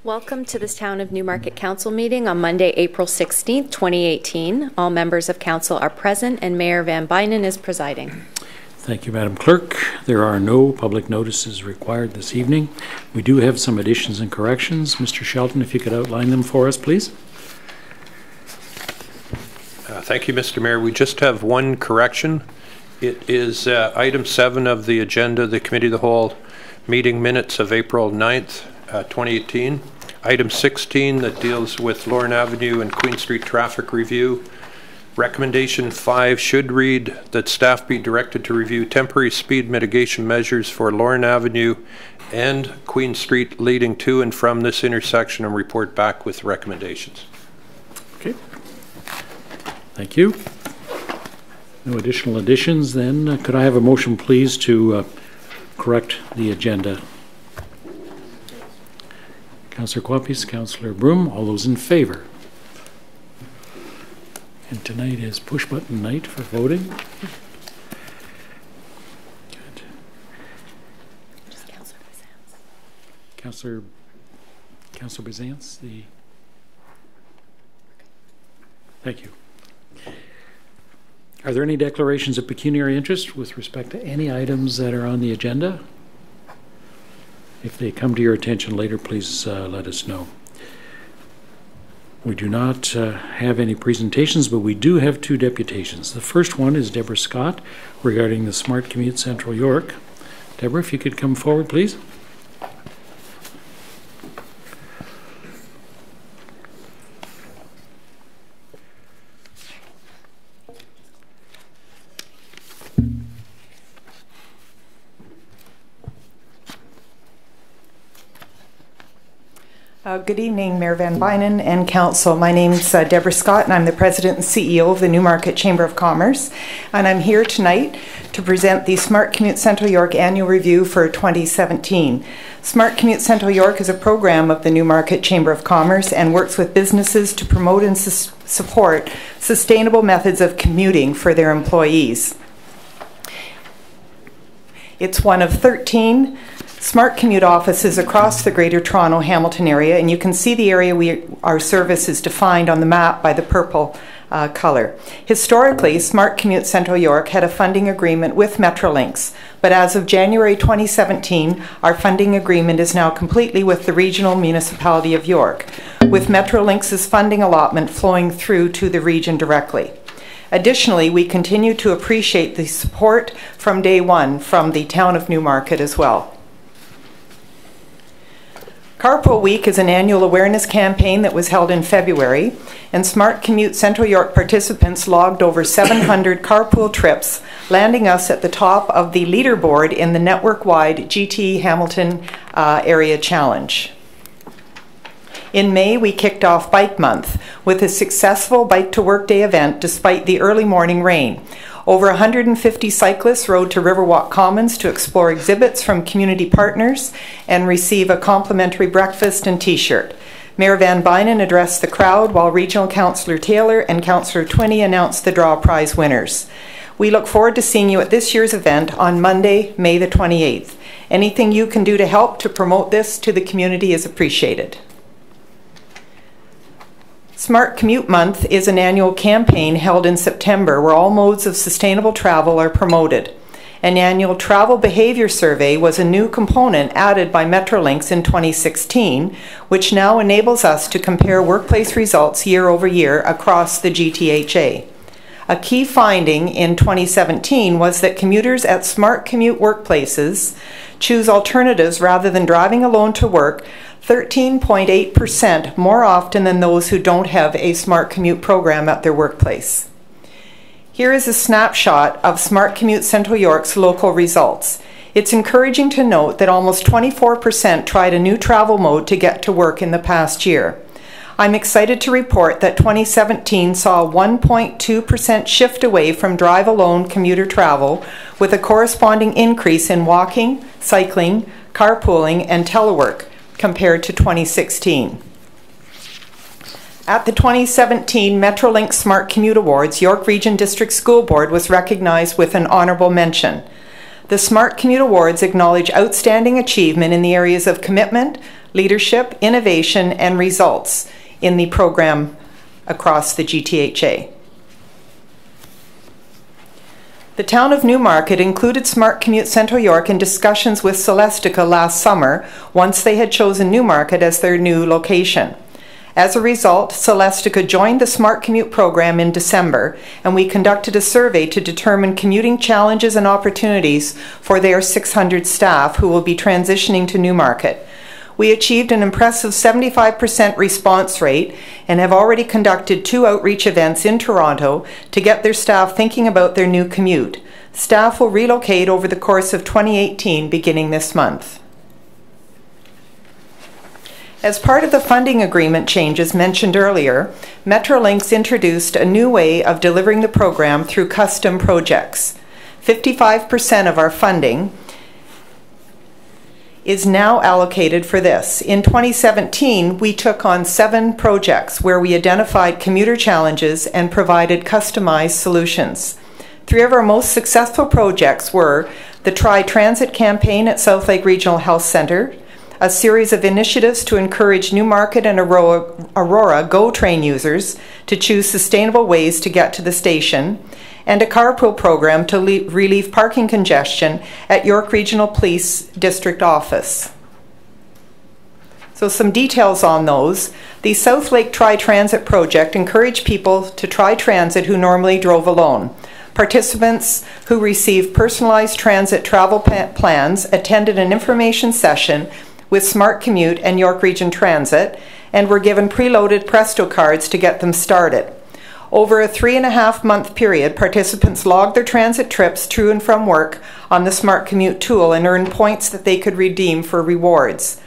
Welcome to this Town of Newmarket Council meeting on Monday, April 16th, 2018. All members of council are present and Mayor Van Bynen is presiding. Thank you, Madam Clerk. There are no public notices required this evening. We do have some additions and corrections. Mr. Shelton, if you could outline them for us, please. Thank you, Mr. Mayor. We just have one correction. It is item 7 of the agenda, the Committee of the Whole meeting minutes of April 9th, 2018. Item 16 that deals with Lorne Avenue and Queen Street traffic review. Recommendation 5 should read that staff be directed to review temporary speed mitigation measures for Lorne Avenue and Queen Street leading to and from this intersection and report back with recommendations. Okay. Thank you. No additional additions then. Could I have a motion, please, to correct the agenda? Councillor Quapis, Councillor Broom, all those in favour? And tonight is push button night for voting. Good. Just Councillor Bizantz, Thank you. Are there any declarations of pecuniary interest with respect to any items that are on the agenda? If they come to your attention later, please let us know. We do not have any presentations, but we do have 2 deputations. The first one is Deborah Scott regarding the Smart Commute Central York. Deborah, if you could come forward, please. Good evening, Mayor Van Bynen and Council. My name is Deborah Scott, and I'm the President and CEO of the Newmarket Chamber of Commerce. And I'm here tonight to present the Smart Commute Central York Annual Review for 2017. Smart Commute Central York is a program of the Newmarket Chamber of Commerce and works with businesses to promote and support sustainable methods of commuting for their employees. It's one of 13 Smart Commute offices across the Greater Toronto Hamilton area, and you can see the area our service is defined on the map by the purple color. Historically, Smart Commute Central York had a funding agreement with Metrolinx, but as of January 2017, our funding agreement is now completely with the Regional Municipality of York, with Metrolinx's funding allotment flowing through to the region directly. Additionally, we continue to appreciate the support from day one from the Town of Newmarket as well. Carpool Week is an annual awareness campaign that was held in February, and Smart Commute Central York participants logged over 700 carpool trips, landing us at the top of the leaderboard in the network-wide GT Hamilton Area Challenge. In May, we kicked off Bike Month with a successful Bike to Work Day event despite the early morning rain. Over 150 cyclists rode to Riverwalk Commons to explore exhibits from community partners and receive a complimentary breakfast and t-shirt. Mayor Van Bynen addressed the crowd while Regional Councillor Taylor and Councillor Twinney announced the draw prize winners. We look forward to seeing you at this year's event on Monday, May the 28th. Anything you can do to help to promote this to the community is appreciated. Smart Commute Month is an annual campaign held in September where all modes of sustainable travel are promoted. An annual travel behavior survey was a new component added by Metrolinx in 2016, which now enables us to compare workplace results year over year across the GTHA. A key finding in 2017 was that commuters at Smart Commute workplaces choose alternatives rather than driving alone to work 13.8% more often than those who don't have a Smart Commute program at their workplace. Here is a snapshot of Smart Commute Central York's local results. It's encouraging to note that almost 24% tried a new travel mode to get to work in the past year. I'm excited to report that 2017 saw a 1.2% shift away from drive-alone commuter travel, with a corresponding increase in walking, cycling, carpooling, and telework compared to 2016. At the 2017 Metrolinx Smart Commute Awards, York Region District School Board was recognized with an honorable mention. The Smart Commute Awards acknowledge outstanding achievement in the areas of commitment, leadership, innovation, and results in the program across the GTHA. The town of Newmarket included Smart Commute Central York in discussions with Celestica last summer once they had chosen Newmarket as their new location. As a result, Celestica joined the Smart Commute program in December, and we conducted a survey to determine commuting challenges and opportunities for their 600 staff who will be transitioning to Newmarket. We achieved an impressive 75% response rate and have already conducted 2 outreach events in Toronto to get their staff thinking about their new commute. Staff will relocate over the course of 2018, beginning this month. As part of the funding agreement changes mentioned earlier, Metrolinx introduced a new way of delivering the program through custom projects. 55% of our funding is now allocated for this. In 2017, we took on 7 projects where we identified commuter challenges and provided customized solutions. 3 of our most successful projects were the Try Transit campaign at Southlake Regional Health Centre, a series of initiatives to encourage Newmarket and Aurora GO train users to choose sustainable ways to get to the station, and a carpool program to relieve parking congestion at York Regional Police District Office. So some details on those. The Southlake Try Transit project encouraged people to try transit who normally drove alone. Participants who received personalized transit travel plans attended an information session with Smart Commute and York Region Transit and were given preloaded Presto cards to get them started. Over a 3.5-month period, participants logged their transit trips to and from work on the Smart Commute tool and earned points that they could redeem for rewards.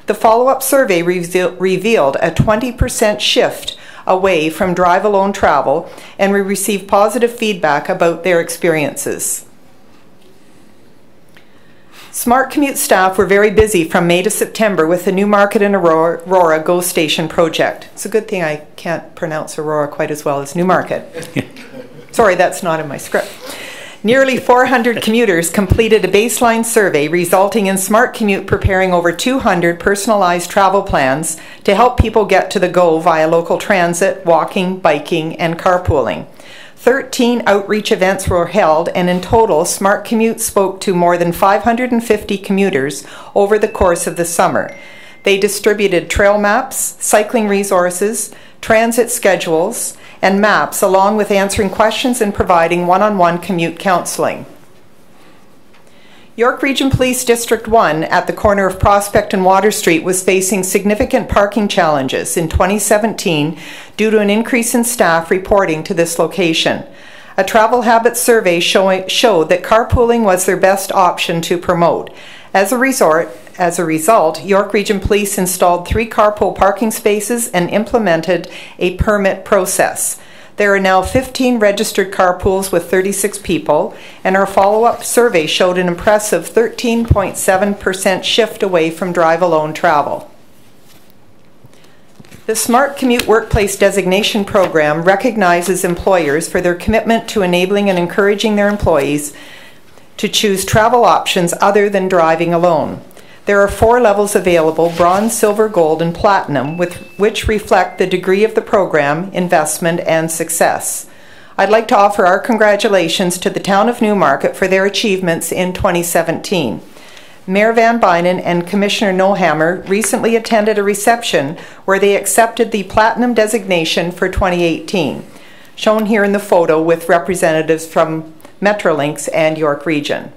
The follow-up survey revealed a 20% shift away from drive-alone travel, and we received positive feedback about their experiences. Smart Commute staff were very busy from May to September with the Newmarket and Aurora GO Station project. It's a good thing I can't pronounce Aurora quite as well as Newmarket. Sorry, that's not in my script. Nearly 400 commuters completed a baseline survey, resulting in Smart Commute preparing over 200 personalized travel plans to help people get to the GO via local transit, walking, biking, and carpooling. 13 outreach events were held, and in total, Smart Commute spoke to more than 550 commuters over the course of the summer. They distributed trail maps, cycling resources, transit schedules, and maps, along with answering questions and providing one-on-one commute counseling. York Region Police District 1 at the corner of Prospect and Water Street was facing significant parking challenges in 2017 due to an increase in staff reporting to this location. A travel habits survey showed that carpooling was their best option to promote. As a result, York Region Police installed 3 carpool parking spaces and implemented a permit process. There are now 15 registered carpools with 36 people, and our follow-up survey showed an impressive 13.7% shift away from drive-alone travel. The Smart Commute Workplace Designation Program recognizes employers for their commitment to enabling and encouraging their employees to choose travel options other than driving alone. There are 4 levels available: bronze, silver, gold, and platinum, which reflect the degree of the program, investment, and success. I'd like to offer our congratulations to the town of Newmarket for their achievements in 2017. Mayor Van Bynen and Commissioner Nohammer recently attended a reception where they accepted the platinum designation for 2018, shown here in the photo with representatives from Metrolinx and York Region.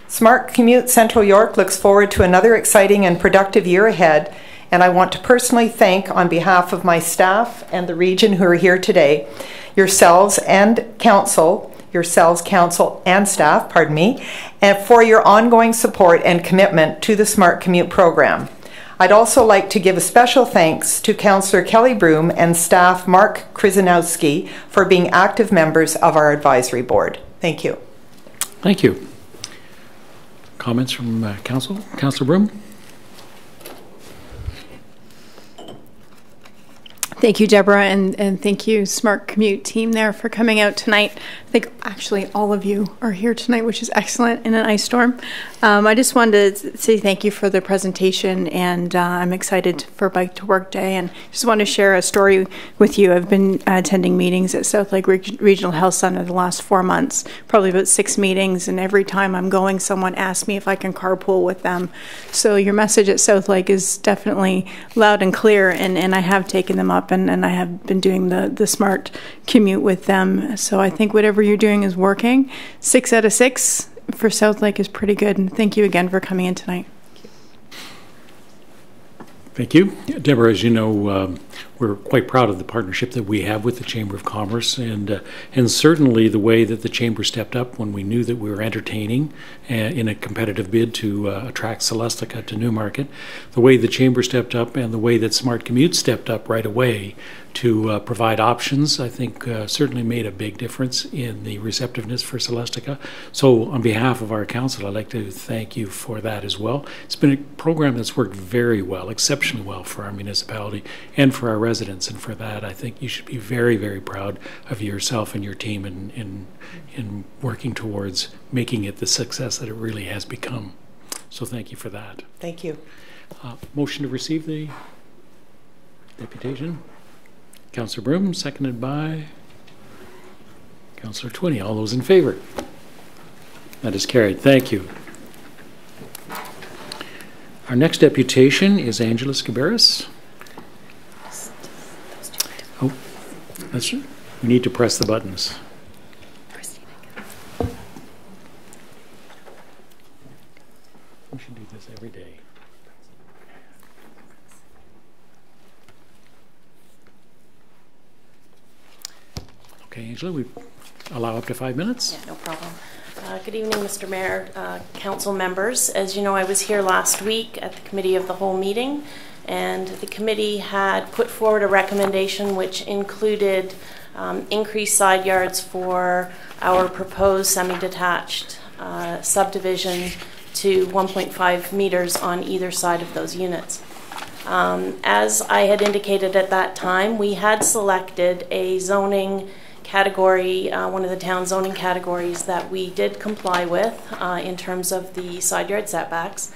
Smart Commute Central York looks forward to another exciting and productive year ahead, and I want to personally thank, on behalf of my staff and the region who are here today, yourselves, council and staff, and for your ongoing support and commitment to the Smart Commute program. I'd also like to give a special thanks to Councillor Kelly Broom and staff Mark Krzyzanowski for being active members of our advisory board. Thank you. Thank you. Comments from Council? Councillor Broom? Thank you, Deborah, and thank you, Smart Commute team there for coming out tonight. I think actually all of you are here tonight, which is excellent in an ice storm. I just wanted to say thank you for the presentation, and I'm excited for Bike to Work Day, and just want to share a story with you. I've been attending meetings at South Lake Regional Health Center the last 4 months, probably about 6 meetings, and every time I'm going, someone asks me if I can carpool with them. So your message at South Lake is definitely loud and clear, and I have taken them up, and I have been doing the Smart Commute with them. So I think whatever you're doing is working. 6 out of 6 for South Lake is pretty good, and thank you again for coming in tonight. Thank you. Deborah, as you know, we're quite proud of the partnership that we have with the Chamber of Commerce, and certainly the way that the Chamber stepped up when we knew that we were entertaining in a competitive bid to attract Celestica to Newmarket, the way the Chamber stepped up and the way that Smart Commute stepped up right away to provide options, I think certainly made a big difference in the receptiveness for Celestica. So on behalf of our council, I'd like to thank you for that as well. It's been a program that's worked very well, exceptionally well for our municipality and for our residents, and for that I think you should be very, very proud of yourself and your team in working towards making it the success that it really has become. So thank you for that. Thank you. Motion to receive the deputation. Councillor Broom, seconded by Councillor Twinney. All those in favor? That is carried. Thank you. Our next deputation is Angela Skibaris. Oh, that's we need to press the buttons. We should do this every day. Okay, Angela, we allow up to 5 minutes. Yeah, no problem. Good evening, Mr. Mayor, council members. As you know, I was here last week at the Committee of the Whole meeting, and the committee had put forward a recommendation which included increased side yards for our proposed semi-detached subdivision to 1.5 meters on either side of those units. As I had indicated at that time, we had selected a zoning category, one of the town zoning categories that we did comply with in terms of the side yard setbacks.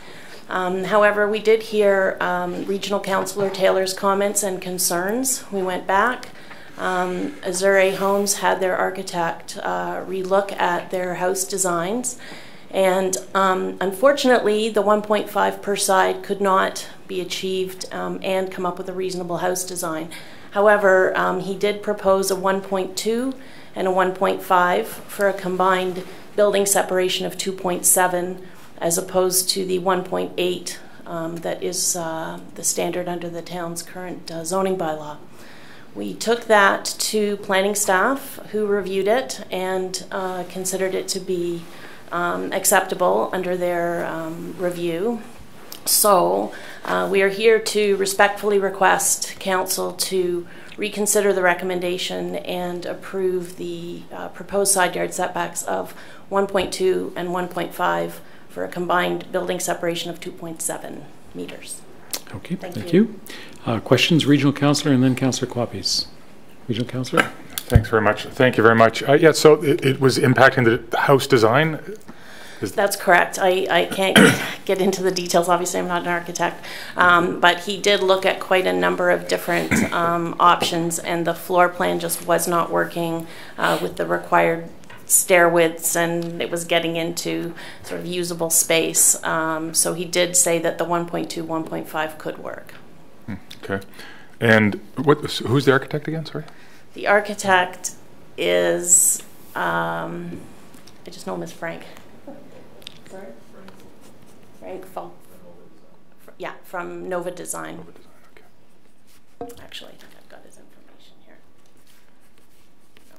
However, we did hear Regional Councillor Taylor's comments and concerns. We went back. Azure Homes had their architect relook at their house designs, and unfortunately the 1.5 per side could not be achieved and come up with a reasonable house design. However, he did propose a 1.2 and a 1.5 for a combined building separation of 2.7 as opposed to the 1.8 that is the standard under the town's current zoning bylaw. We took that to planning staff who reviewed it and considered it to be acceptable under their review. So we are here to respectfully request council to reconsider the recommendation and approve the proposed side yard setbacks of 1.2 and 1.5 for a combined building separation of 2.7 meters. Okay, thank you. Questions, Regional Councillor, and then Councillor Quapis. Regional Councillor. Thanks very much. Thank you very much. Yeah, so it was impacting the house design? That's correct. I can't get into the details. Obviously, I'm not an architect. But he did look at quite a number of different options, and the floor plan just was not working with the required stair widths, and it was getting into sort of usable space. So he did say that the 1.2, 1.5 could work. Okay. And who's the architect again? Sorry. The architect is, I just know him as Frank. Sorry? Frank Falk. Yeah, from Nova Design. Nova Design, okay. Actually, I think I've got his information here. No.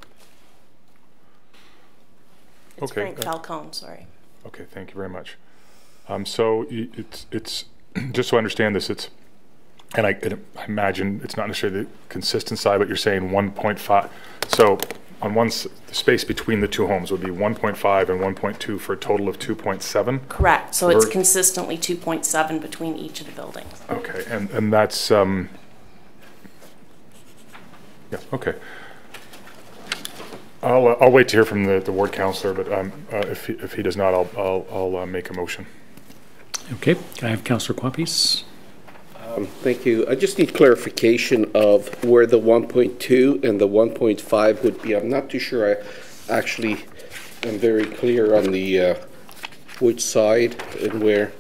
It's Okay. Frank Falcone, sorry. Okay, thank you very much. So it's just so I understand this, and I imagine it's not necessarily the consistent side, but you're saying 1.5. So on the space between the two homes would be 1.5 and 1.2 for a total of 2.7? Correct. So it's consistently 2.7 between each of the buildings. Okay, and that's Yes, okay. I'll wait to hear from the ward councillor, but if he does not, I'll make a motion. Okay, I have Councillor Quapis. Thank you. I just need clarification of where the 1.2 and the 1.5 would be. I'm not too sure I actually am very clear on the which side and where.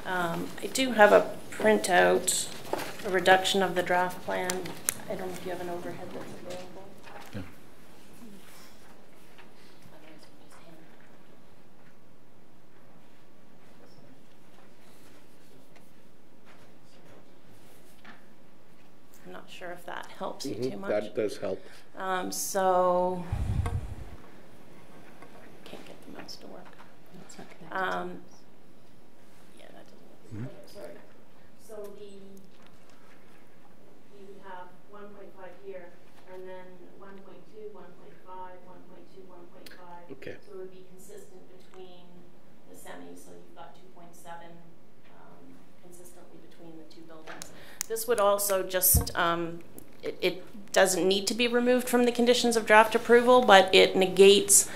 I do have a printout, a reduction of the draft plan. I don't know if you have an overhead that's available. Yeah. I'm not sure if that helps you too much. That does help. So, can't get the mouse to work. Yeah, that doesn't work. Sorry. So you have 1.5 here, and then 1.2, 1.5, 1.2, 1.5. Okay. So it would be consistent between the semis. So you've got 2.7 consistently between the two buildings. This would also just, it doesn't need to be removed from the conditions of draft approval, but it negates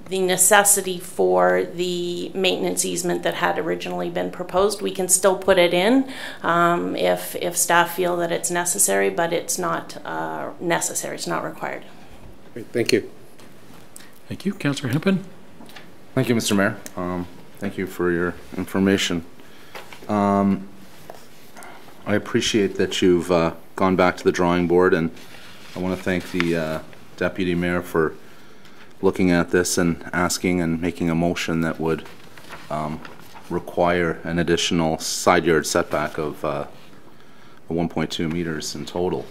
the necessity for the maintenance easement that had originally been proposed. We can still put it in if staff feel that it's necessary, but it's not necessary, it's not required. Great, thank you. Thank you. Councillor Hempin. Thank you, Mr. Mayor. Thank you for your information. I appreciate that you've gone back to the drawing board, and I want to thank the Deputy Mayor for looking at this and asking and making a motion that would require an additional side yard setback of 1.2 meters in total.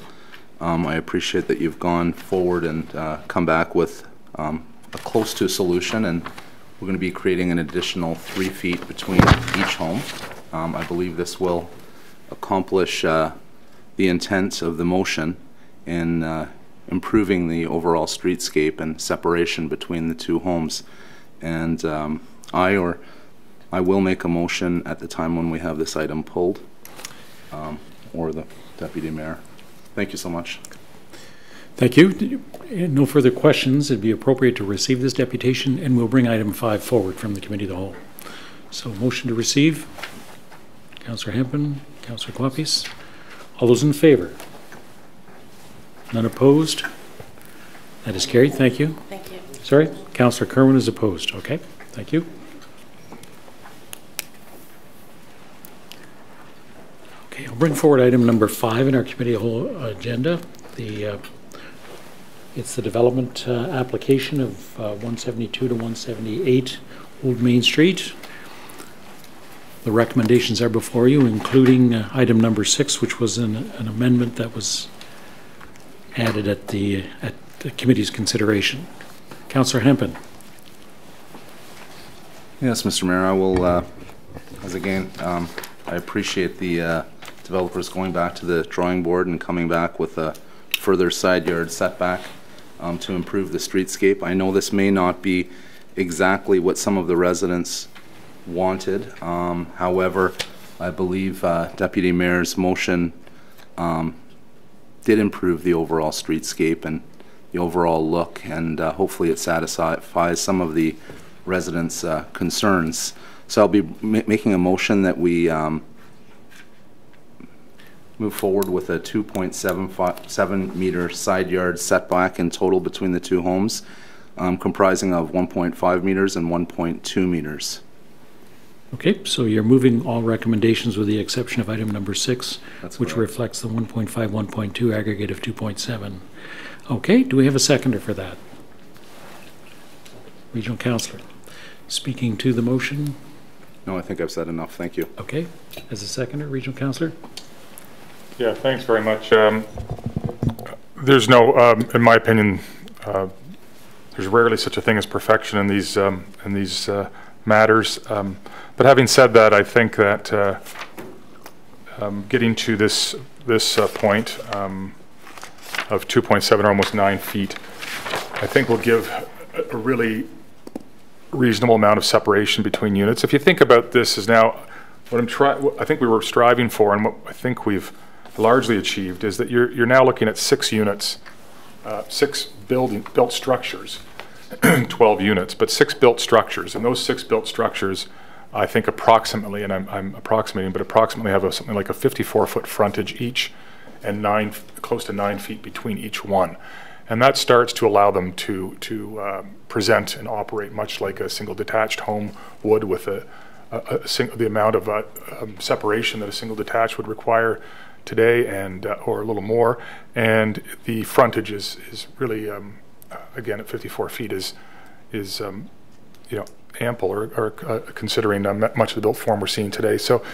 I appreciate that you've gone forward and come back with a close to solution, and we're going to be creating an additional 3 feet between each home. I believe this will accomplish the intent of the motion in improving the overall streetscape and separation between the two homes. And I will make a motion at the time when we have this item pulled, or the Deputy Mayor. Thank you so much. Thank you. No further questions. It'd be appropriate to receive this deputation, and we'll bring item 5 forward from the Committee of the Whole. So, motion to receive. Councillor Hempin, Councillor Quapis. All those in favour? None opposed? That is carried. Thank you. Thank you. Sorry, Councillor Kerwin is opposed. Okay, thank you. Okay, I'll bring forward item number 5 in our Committee of the Whole agenda. It's the development application of 172 to 178 Old Main Street. The recommendations are before you, including item number 6, which was an amendment that was added at the committee's consideration. Councillor Hempin. Yes, Mr. Mayor, I will, as again, I appreciate the developers going back to the drawing board and coming back with a further side yard setback to improve the streetscape. I know this may not be exactly what some of the residents wanted. However, I believe Deputy Mayor's motion did improve the overall streetscape and the overall look, and hopefully it satisfies some of the residents' concerns. So I'll be making a motion that we move forward with a 2.7 meter side yard setback in total between the two homes, comprising of 1.5 meters and 1.2 meters. Okay, so you're moving all recommendations with the exception of item number 6, That's which correct. reflects the 1.5, 1.2 aggregate of 2.7. Okay, do we have a seconder for that? Regional Councillor. Speaking to the motion. No, I think I've said enough. Thank you. Okay, as a seconder, Regional Councillor. Yeah, thanks very much. There's no, in my opinion, there's rarely such a thing as perfection in these matters. But having said that, I think that getting to this point of 2.7, almost 9 feet, I think will give a really reasonable amount of separation between units. If you think about this as now, what I think we were striving for, and what I think we've largely achieved is that you're now looking at 6 units, 6 built structures, 12 units, but 6 built structures. And those 6 built structures, I think approximately, and I'm approximating, but approximately have something like a 54-foot frontage each and close to 9 feet between each one. And that starts to allow them to present and operate much like a single detached home would, with the amount of separation that a single detached would require today, and or a little more. And the frontage is really, again, at 54 feet is ample, or considering much of the built form we're seeing today. So,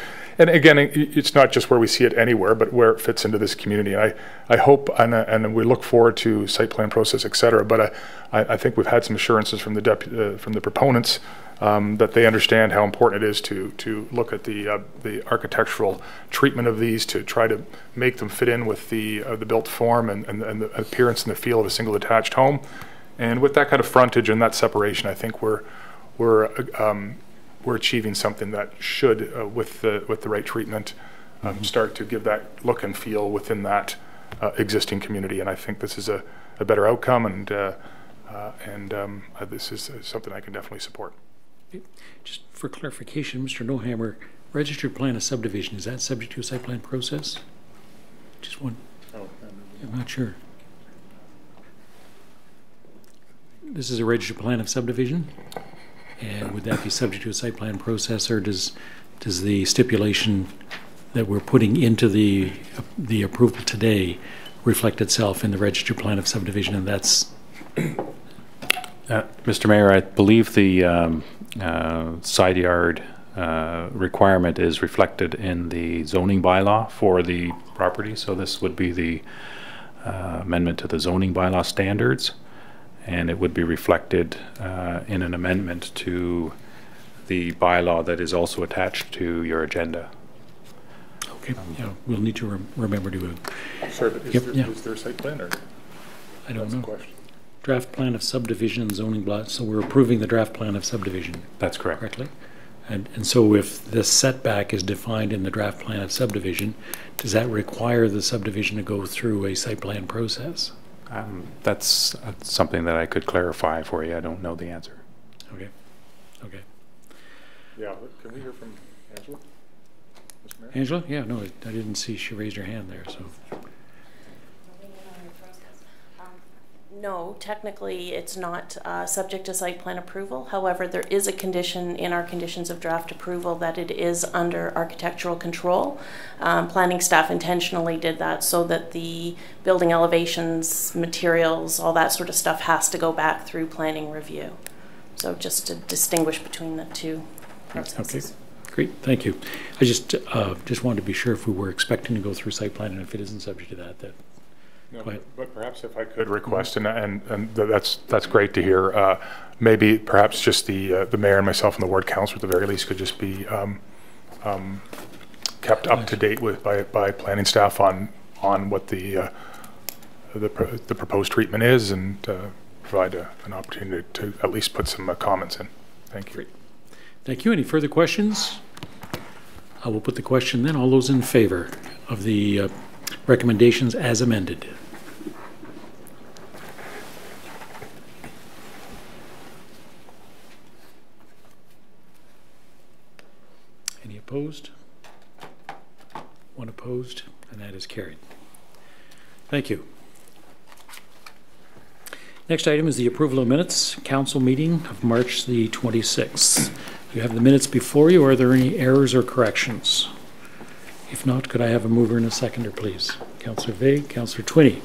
and again, it's not just where we see it anywhere, but where it fits into this community. And I hope, and we look forward to site plan process, et cetera. But I think we've had some assurances from the proponents that they understand how important it is to look at the architectural treatment of these, to try to make them fit in with the built form and the appearance and the feel of a single detached home. And with that kind of frontage and that separation, I think we're achieving something that should, with the right treatment, start to give that look and feel within that existing community. And I think this is a better outcome, and this is something I can definitely support. Just for clarification, Mr. Nohammer, registered plan of subdivision, is that subject to a site plan process? Just one. Oh, I'm not sure. This is a registered plan of subdivision, and would that be subject to a site plan process, or does the stipulation that we're putting into the approval today reflect itself in the registered plan of subdivision? And that's Mr. Mayor, I believe the side yard requirement is reflected in the zoning bylaw for the property. So this would be the amendment to the zoning bylaw standards, and it would be reflected in an amendment to the bylaw that is also attached to your agenda. okay. Yeah, we'll need to remember to. Sorry, but is there a site plan, or? I don't That's know. the question. Draft plan of subdivision and zoning block. So we're approving the draft plan of subdivision. That's correct. Correctly. And so if the setback is defined in the draft plan of subdivision, does that require the subdivision to go through a site plan process? That's something that I could clarify for you. I don't know the answer. Okay. Okay. Yeah, can we hear from Angela? Mr. Mayor? Angela? Yeah, no, I didn't see she raised her hand there, so. No, technically it's not subject to site plan approval. However, there is a condition in our conditions of draft approval that it is under architectural control. Planning staff intentionally did that so that the building elevations, materials, all that sort of stuff has to go back through planning review. So just to distinguish between the two processes. Okay, great, thank you. I just wanted to be sure if we were expecting to go through site plan, and if it isn't subject to that. No, but perhaps if I could request, and that's great to hear. Maybe perhaps just the mayor and myself and the ward council at the very least could just be kept up to date with by planning staff on what the proposed treatment is, and provide an opportunity to at least put some comments in. Thank you. Great. Thank you. Any further questions? I will put the question then. All those in favor of the recommendations as amended? Any opposed? One opposed, and that is carried. Thank you. Next item is the approval of minutes, council meeting of March the 26th. You have the minutes before you. Are there any errors or corrections? If not, could I have a mover and a seconder, please? Councillor Vey, Councillor Twinney.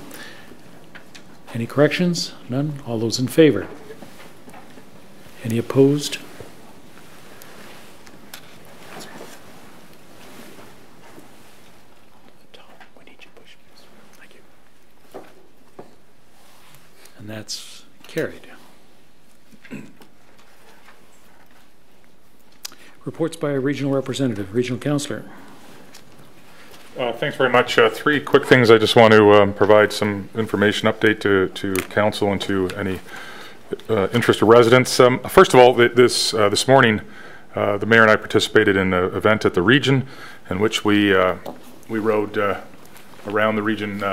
Any corrections? None? All those in favor? Any opposed? Thank you. And that's carried. Reports by a regional representative. Regional councillor. Thanks very much. 3 quick things. I just want to provide some information update to council and to any interested residents. First of all, this morning, the mayor and I participated in an event at the region in which we rode around the region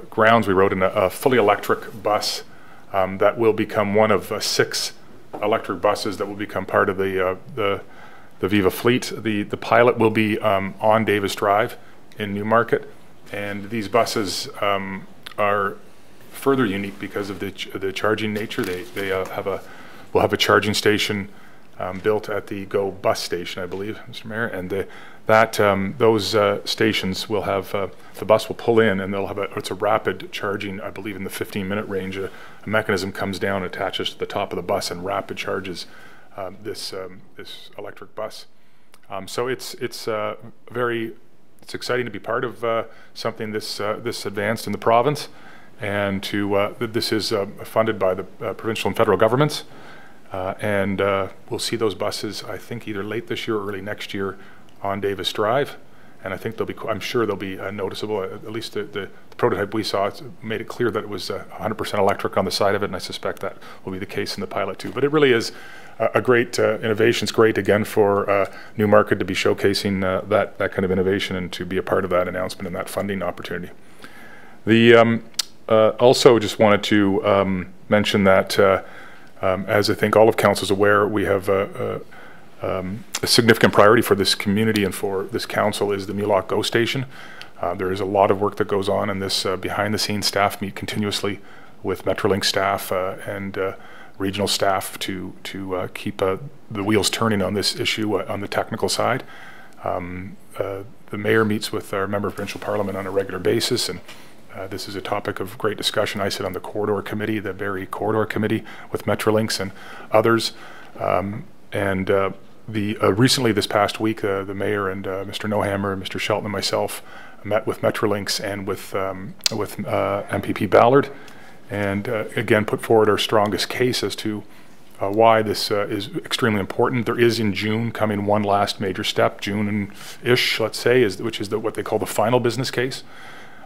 grounds, we rode in a fully electric bus that will become one of 6 electric buses that will become part of the Viva fleet. The pilot will be on Davis Drive in Newmarket, and these buses are further unique because of the charging nature. They will have a charging station built at the GO bus station, I believe, Mr. Mayor, and those stations will have the bus will pull in, and they'll have it's a rapid charging, I believe, in the 15-minute range. A mechanism comes down, attaches to the top of the bus, and rapid charges this electric bus. So it's exciting to be part of something this advanced in the province, and this is funded by the provincial and federal governments, and we'll see those buses, I think, either late this year or early next year on Davis Drive, and I think I'm sure they'll be noticeable. At least the prototype we saw made it clear that it was 100% electric on the side of it, and I suspect that will be the case in the pilot too. But it really is a great innovation. It's great again for Newmarket to be showcasing that kind of innovation and to be a part of that announcement and that funding opportunity. Also just wanted to mention that as I think all of Council is aware, we have a significant priority for this community and for this council is the Mulock GO station. There is a lot of work that goes on, and this behind-the-scenes staff meet continuously with Metrolinx staff and regional staff to keep the wheels turning on this issue on the technical side. The mayor meets with our member of provincial parliament on a regular basis, and this is a topic of great discussion. I sit on the corridor committee, the Barrie Corridor Committee, with Metrolinx and others. Recently, this past week, the mayor and Mr. Nohammer, Mr. Shelton, and myself met with Metrolinx and with MPP Ballard, and again put forward our strongest case as to why this is extremely important. There is in June coming one last major step, June-ish, let's say, which is what they call the final business case.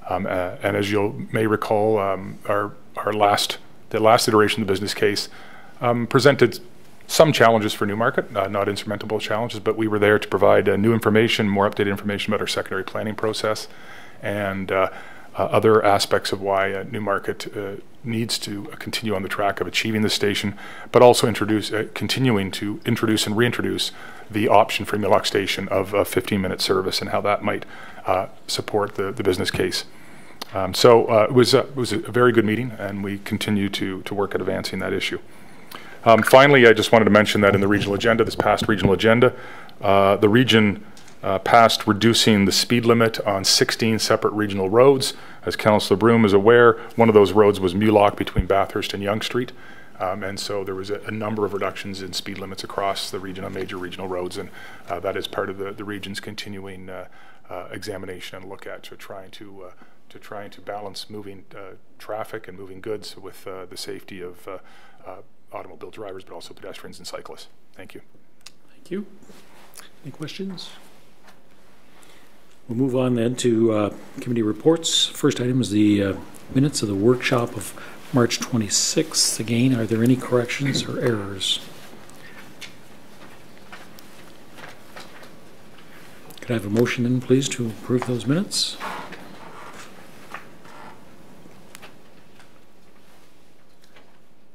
And as you may recall, the last iteration of the business case presented some challenges for Newmarket, not insurmountable challenges, but we were there to provide new information, more updated information about our secondary planning process, and other aspects of why Newmarket needs to continue on the track of achieving the station, but also continuing to introduce and reintroduce the option for Mulock Station of a 15-minute service and how that might support the business case. So it was a very good meeting, and we continue to work at advancing that issue. Finally, I just wanted to mention that in the regional agenda, this past regional agenda, the region passed reducing the speed limit on 16 separate regional roads. As Councillor Broom is aware, one of those roads was Mulock between Bathurst and Yonge Street. And so there was a number of reductions in speed limits across the region on major regional roads, and that is part of the region's continuing examination and look at trying to balance moving traffic and moving goods with the safety of automobile drivers, but also pedestrians and cyclists. Thank you. Thank you. Any questions? We'll move on then to committee reports. First item is the minutes of the workshop of March 26th. Again, are there any corrections or errors? Could I have a motion then, please, to approve those minutes?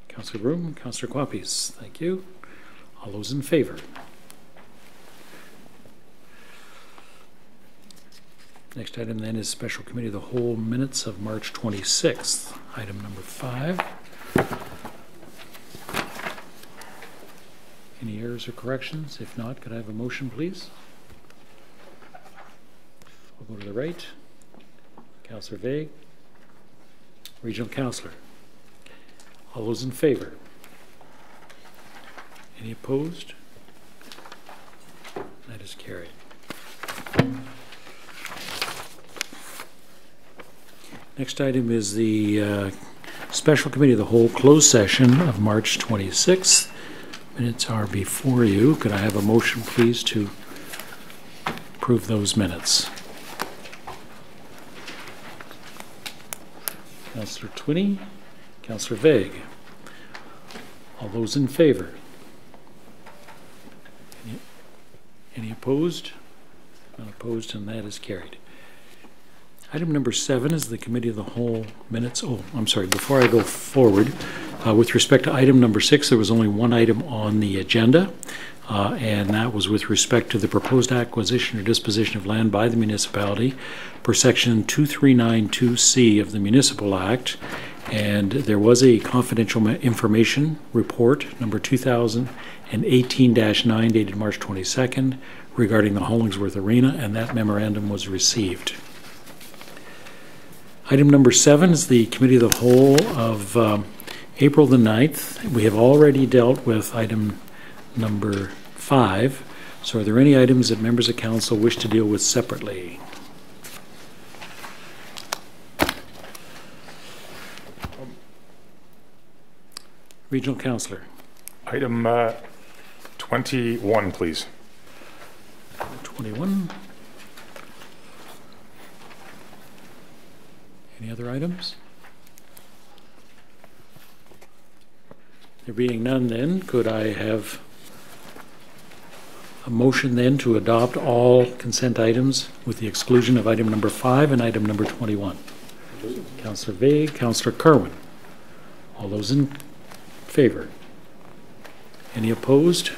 Councillor Broom, Councillor Quappies, thank you. All those in favor? Next item then is Special Committee of the Whole minutes of March 26th. Item number 5. Any errors or corrections? If not, could I have a motion, please? We'll go to the right. Councillor Vague. Regional Councillor. All those in favor? Any opposed? That is carried. Next item is the Special Committee of the Whole closed session of March 26th. Minutes are before you. Could I have a motion, please, to approve those minutes? Councillor Twinney, Councillor Vague. All those in favor? Any opposed? None opposed, and that is carried. Item number 7 is the Committee of the Whole minutes. Oh, I'm sorry, before I go forward, with respect to item number 6, there was only one item on the agenda, and that was with respect to the proposed acquisition or disposition of land by the municipality per section 2392C of the Municipal Act. And there was a confidential information report, number 2018-9, dated March 22nd, regarding the Hollingsworth Arena, and that memorandum was received. Item number 7 is the Committee of the Whole of April the 9th. We have already dealt with item number 5. So are there any items that members of council wish to deal with separately? Regional Councillor. Item 21, please. 21. Any other items? There being none, then, could I have a motion then to adopt all consent items with the exclusion of item number 5 and item number 21? Councillor Vague, Councillor Kerwin. All those in favor? Any opposed?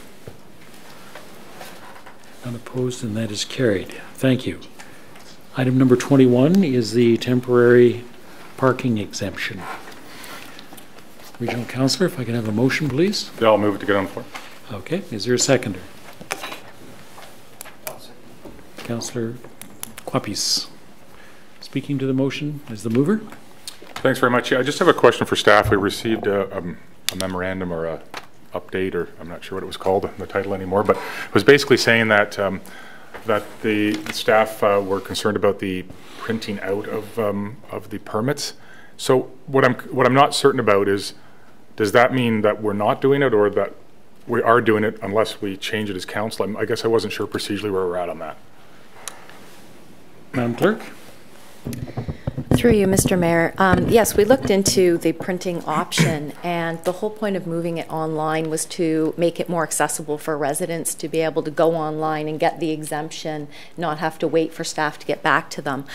None opposed, and that is carried. Thank you. Item number 21 is the temporary parking exemption. Regional Councillor, if I can have a motion, please. Yeah, I'll move it to get on the floor. Okay. Is there a seconder? Councillor Quapis. Speaking to the motion as the mover. Thanks very much. Yeah, I just have a question for staff. We received a memorandum or a update, or I'm not sure what it was called, the title anymore, but it was basically saying that that the staff were concerned about the printing out of the permits. So what I'm not certain about is, does that mean that we're not doing it, or that we are doing it unless we change it as council? I guess I wasn't sure procedurally where we're at on that. Madam Clerk. Through you, Mr. Mayor. Yes, we looked into the printing option, and the whole point of moving it online was to make it more accessible for residents to be able to go online and get the exemption, not have to wait for staff to get back to them.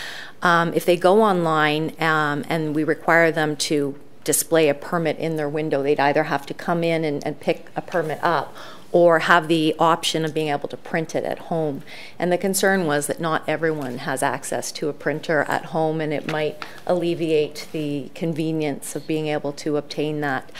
If they go online and we require them to display a permit in their window, they'd either have to come in and pick a permit up or have the option of being able to print it at home. And the concern was that not everyone has access to a printer at home, and it might alleviate the convenience of being able to obtain that.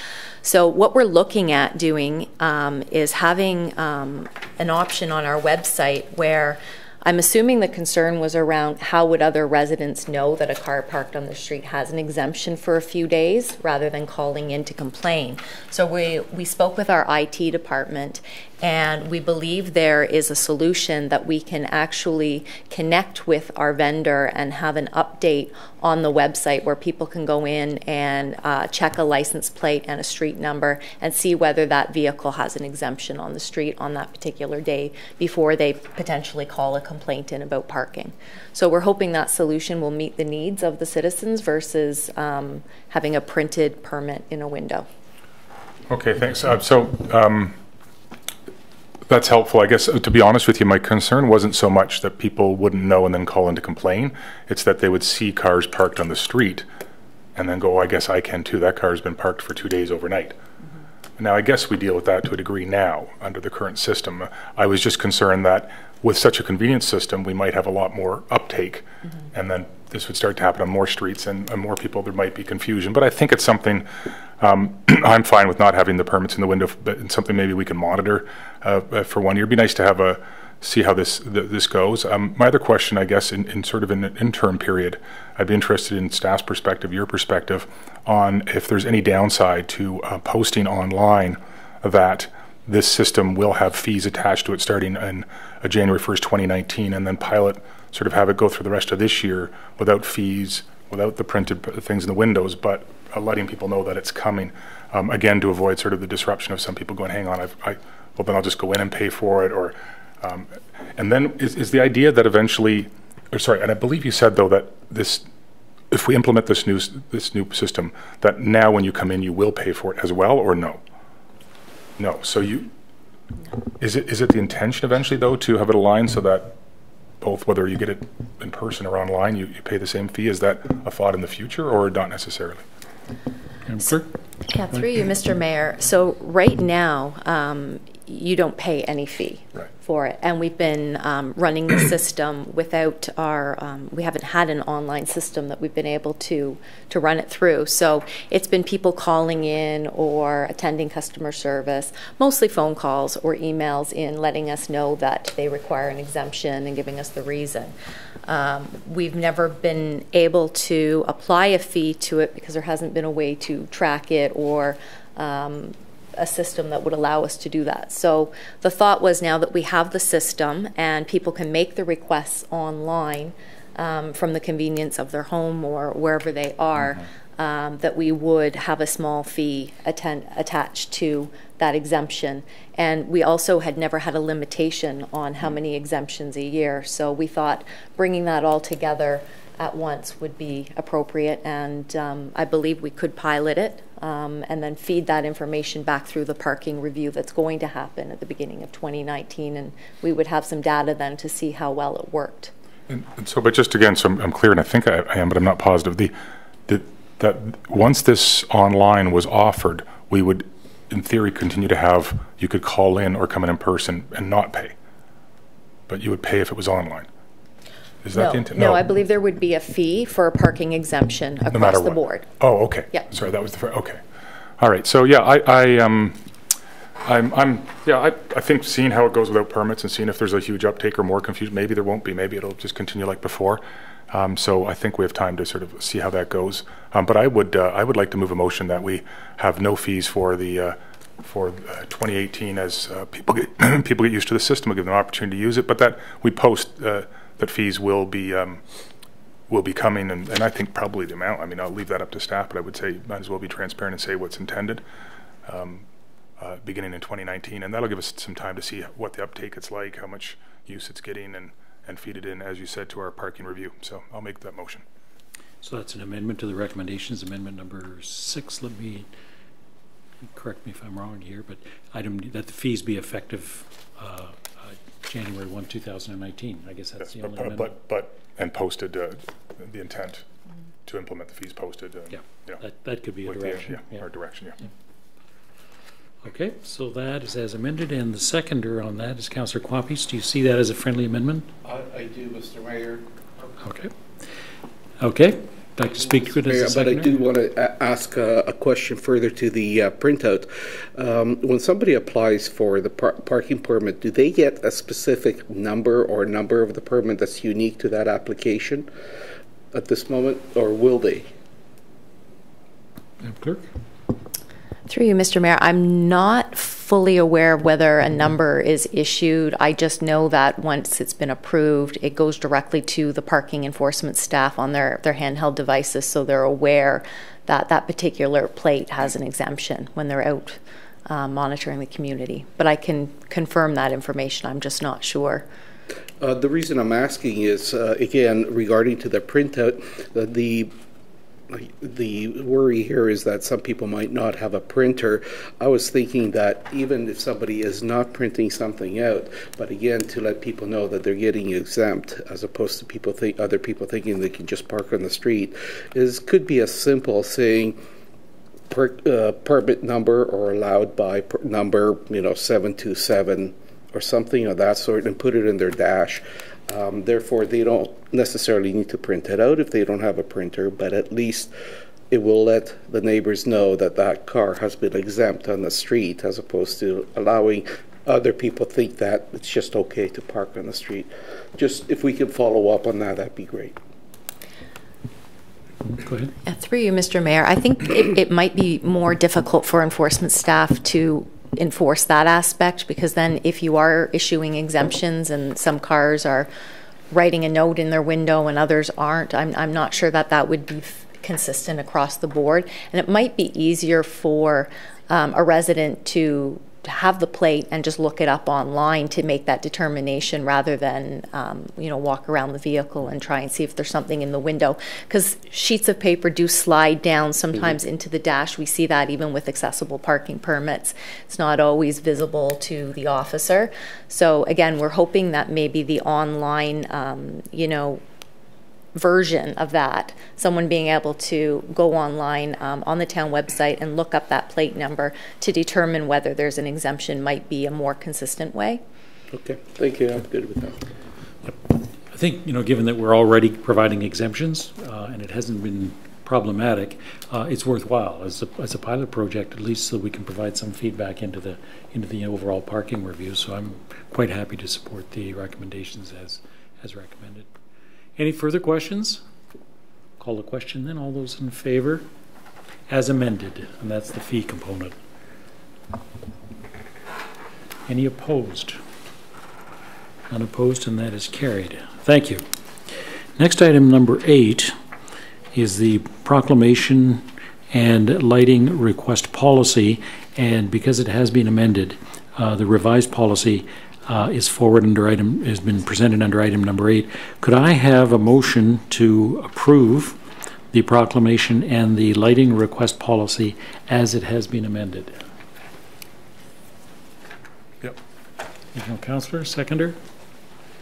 So what we're looking at doing is having an option on our website where I'm assuming the concern was around how would other residents know that a car parked on the street has an exemption for a few days rather than calling in to complain. So we spoke with our IT department, and we believe there is a solution that we can actually connect with our vendor and have an update on the website where people can go in and check a license plate and a street number and see whether that vehicle has an exemption on the street on that particular day before they potentially call a complaint in about parking. So we're hoping that solution will meet the needs of the citizens versus having a printed permit in a window. Okay, thanks. That's helpful. I guess, to be honest with you, my concern wasn't so much that people wouldn't know and then call in to complain. It's that they would see cars parked on the street and then go, oh, I guess I can too. That car's been parked for 2 days overnight. Mm-hmm. Now, I guess we deal with that to a degree now under the current system. I was just concerned that with such a convenient system, we might have a lot more uptake, mm-hmm. and then this would start to happen on more streets and more people, there might be confusion. But I think it's something, I'm fine with not having the permits in the window, but it's something maybe we can monitor for 1 year. It'd be nice to have see how this goes. My other question, I guess, in sort of an interim period, I'd be interested in staff's perspective, your perspective, on if there's any downside to posting online that this system will have fees attached to it starting in January 1st, 2019, and then pilot, sort of have it go through the rest of this year without fees, without the printed things in the windows, but letting people know that it's coming. Again, to avoid sort of the disruption of some people going, hang on, well, then I'll just go in and pay for it. Or, and then is the idea that eventually, or sorry, and I believe you said though that this, if we implement this new system, that now when you come in, you will pay for it as well, or no? No. So is it the intention eventually though to have it aligned so that both, whether you get it in person or online, you pay the same fee? Is that a thought in the future, or not necessarily? Yeah, through you, Mr. Mayor. So right now, you don't pay any fee for it. And we've been running the system without our, we haven't had an online system that we've been able to run it through. So it's been people calling in or attending customer service, mostly phone calls or emails in letting us know that they require an exemption and giving us the reason. We've never been able to apply a fee to it because there hasn't been a way to track it or a system that would allow us to do that. So the thought was, now that we have the system and people can make the requests online from the convenience of their home or wherever they are, that we would have a small fee attached to that exemption. And we also had never had a limitation on how many exemptions a year. So we thought bringing that all together at once would be appropriate, and I believe we could pilot it and then feed that information back through the parking review that's going to happen at the beginning of 2019, and we would have some data then to see how well it worked. And so, but just again, so I'm clear, and I think I am, but I'm not positive. That once this online was offered, we would, in theory, continue to have, you could call in or come in person and not pay, but you would pay if it was online. Is that the intent? No, I believe there would be a fee for a parking exemption across the board. Oh, okay. Yeah. Sorry, that was the okay. All right. So yeah, I think seeing how it goes without permits and seeing if there's a huge uptake or more confusion. Maybe there won't be. Maybe it'll just continue like before. So I think we have time to sort of see how that goes. But I would like to move a motion that we have no fees for the 2018 as people get used to the system. We'll give them an opportunity to use it, but that we post. That fees will be coming, and I think probably the amount. I mean, I'll leave that up to staff, but I would say might as well be transparent and say what's intended, beginning in 2019, and that'll give us some time to see what the uptake it's like, how much use it's getting, and feed it in, as you said, to our parking review. So I'll make that motion. So that's an amendment to the recommendations, amendment number 6. Let me correct me if I'm wrong here, but item that the fees be effective January 1, 2019. I guess that's the only amendment. And posted, the intent to implement the fees posted. That could be a direction. Our direction, Okay, so that is as amended, and the seconder on that is Councillor Quapis. Do you see that as a friendly amendment? I do, Mr. Mayor. Okay. Okay. Like to speak to it as a seconder? But I do want to ask a question further to the printout. When somebody applies for the parking permit, do they get a specific number or number of the permit that's unique to that application at this moment, or will they? Clerk? Through you, Mr. Mayor, I'm not fully aware of whether a number is issued. I just know that once it's been approved, it goes directly to the parking enforcement staff on their handheld devices, so they're aware that that particular plate has an exemption when they're out monitoring the community. But I can confirm that information. I'm just not sure. The reason I'm asking is, again, regarding to the printout, the worry here is that some people might not have a printer. I was thinking that even if somebody is not printing something out, but again, to let people know that they're getting exempt, as opposed to other people thinking they can just park on the street, could be as simple saying permit number or allowed by number, 727 or something of that sort, and put it in their dash. Therefore, they don't necessarily need to print it out if they don't have a printer, but at least it will let the neighbors know that that car has been exempt on the street, as opposed to allowing other people think that it's just okay to park on the street. Just if we could follow up on that, that'd be great. Go ahead. Through you, Mr. Mayor, I think it might be more difficult for enforcement staff to enforce that aspect, because then if you are issuing exemptions and some cars are writing a note in their window and others aren't, I'm not sure that would be consistent across the board, and it might be easier for a resident to have the plate and just look it up online to make that determination rather than, walk around the vehicle and try and see if there's something in the window. Because sheets of paper do slide down sometimes into the dash. We see that even with accessible parking permits. It's not always visible to the officer. So again, we're hoping that maybe the online, version of that, someone being able to go online on the town website and look up that plate number to determine whether there's an exemption might be a more consistent way. Okay, thank you. I'm good with that. Yep. I think, given that we're already providing exemptions and it hasn't been problematic, it's worthwhile as a pilot project, at least, so we can provide some feedback into the overall parking review. So I'm quite happy to support the recommendations as recommended. Any further questions? Call the question then. All those in favor? As amended, and that's the fee component. Any opposed? Unopposed, and that is carried. Thank you. Next, item number 8 is the proclamation and lighting request policy, and because it has been amended, the revised policy is has been presented under item number 8. Could I have a motion to approve the proclamation and the lighting request policy as it has been amended? Yep. Regional Councillor, seconder.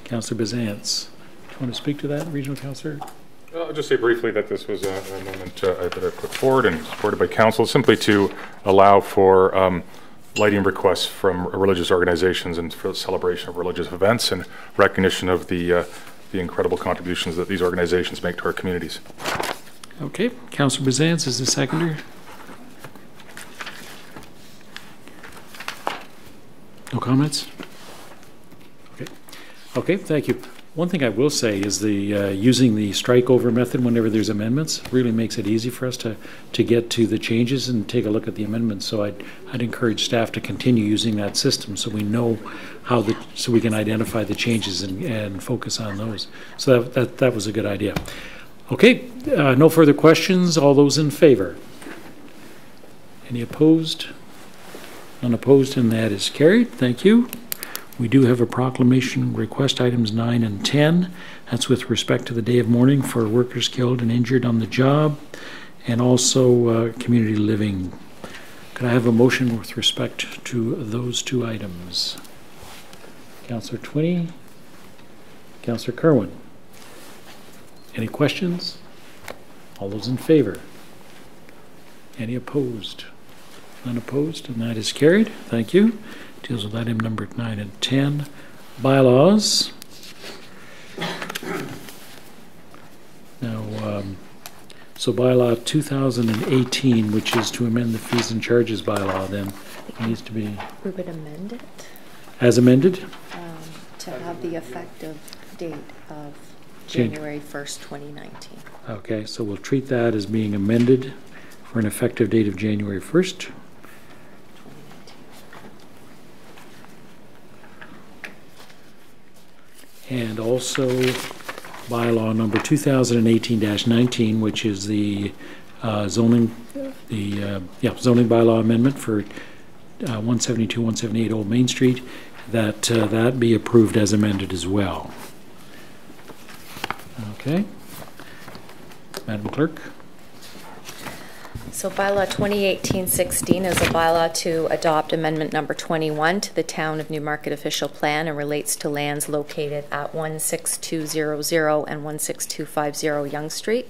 Councillor Bazance. Do you want to speak to that, Regional Councillor? I'll just say briefly that this was an amendment that I put forward and supported by Council, simply to allow for lighting requests from religious organizations and for the celebration of religious events and recognition of the incredible contributions that these organizations make to our communities. Okay, Councillor Bazance is the seconder. No comments? Okay, thank you. One thing I will say is the using the strike over method whenever there's amendments really makes it easy for us to get to the changes and take a look at the amendments. So I'd encourage staff to continue using that system so we know so we can identify the changes and focus on those. So that was a good idea. Okay, no further questions. All those in favor? Any opposed? Unopposed, and that is carried. Thank you. We do have a proclamation request, items 9 and 10. That's with respect to the day of mourning for workers killed and injured on the job, and also community living. Could I have a motion with respect to those two items? Councillor Twinney, Councillor Kerwin. Any questions? All those in favor? Any opposed? Unopposed, and that is carried. Thank you. Deals with item number 9 and 10. Bylaws. Now, so bylaw 2018, which is to amend the fees and charges bylaw, then needs to be. We would amend it. As amended? To have the effective date of January 1st, 2019. Okay, so we'll treat that as being amended for an effective date of January 1st. And also bylaw number 2018-19, which is the zoning bylaw amendment for 172, 178 Old Main Street, that be approved as amended as well. Okay. Madam Clerk. So bylaw 2018-16 is a bylaw to adopt amendment number 21 to the Town of Newmarket official plan and relates to lands located at 16200 and 16250 Yonge Street.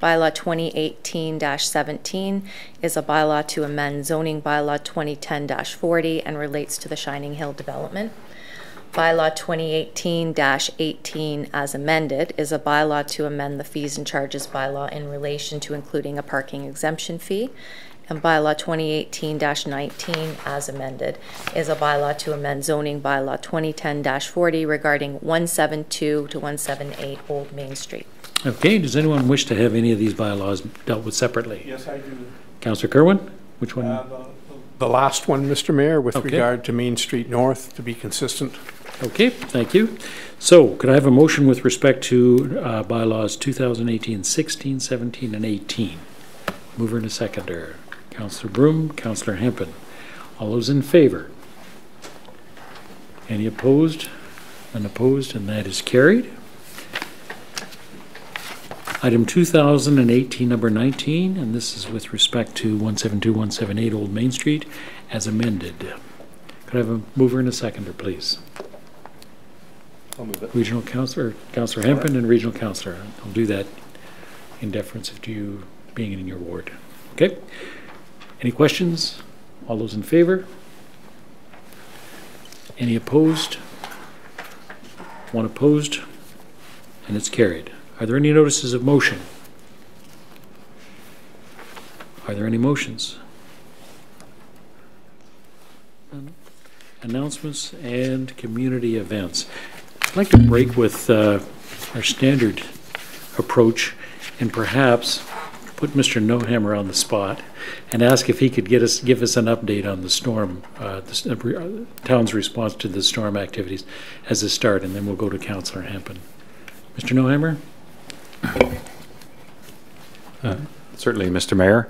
Bylaw 2018-17 is a bylaw to amend zoning bylaw 2010-40 and relates to the Shining Hill development. Bylaw 2018-18 as amended is a bylaw to amend the fees and charges bylaw in relation to including a parking exemption fee. And bylaw 2018-19 as amended is a bylaw to amend zoning bylaw 2010-40 regarding 172 to 178 Old Main Street. Okay, does anyone wish to have any of these bylaws dealt with separately? Yes, I do. Councillor Kerwin, which one? The last one, Mr. Mayor, with regard to Main Street North, to be consistent. Okay, thank you. So, could I have a motion with respect to bylaws 2018, 16, 17, and 18? Mover and a seconder. Councillor Broom, Councillor Hempin. All those in favor? Any opposed? Unopposed, and that is carried. Item 2018, number 19, and this is with respect to 172-178 Old Main Street as amended. Could I have a mover and a seconder, please? I'll move it. Regional Councillor, Councillor Hempen, and Regional Councillor. I'll do that in deference to you being in your ward. Okay. Any questions? All those in favor? Any opposed? One opposed, and it's carried. Are there any notices of motion? Are there any motions? Announcements and community events. I'd like to break with our standard approach and perhaps put Mr. Nohammer on the spot and ask if he could give us an update on the storm, the town's response to the storm activities as a start, and then we'll go to Councillor Hempen. Mr. Nohammer? Certainly, Mr. Mayor.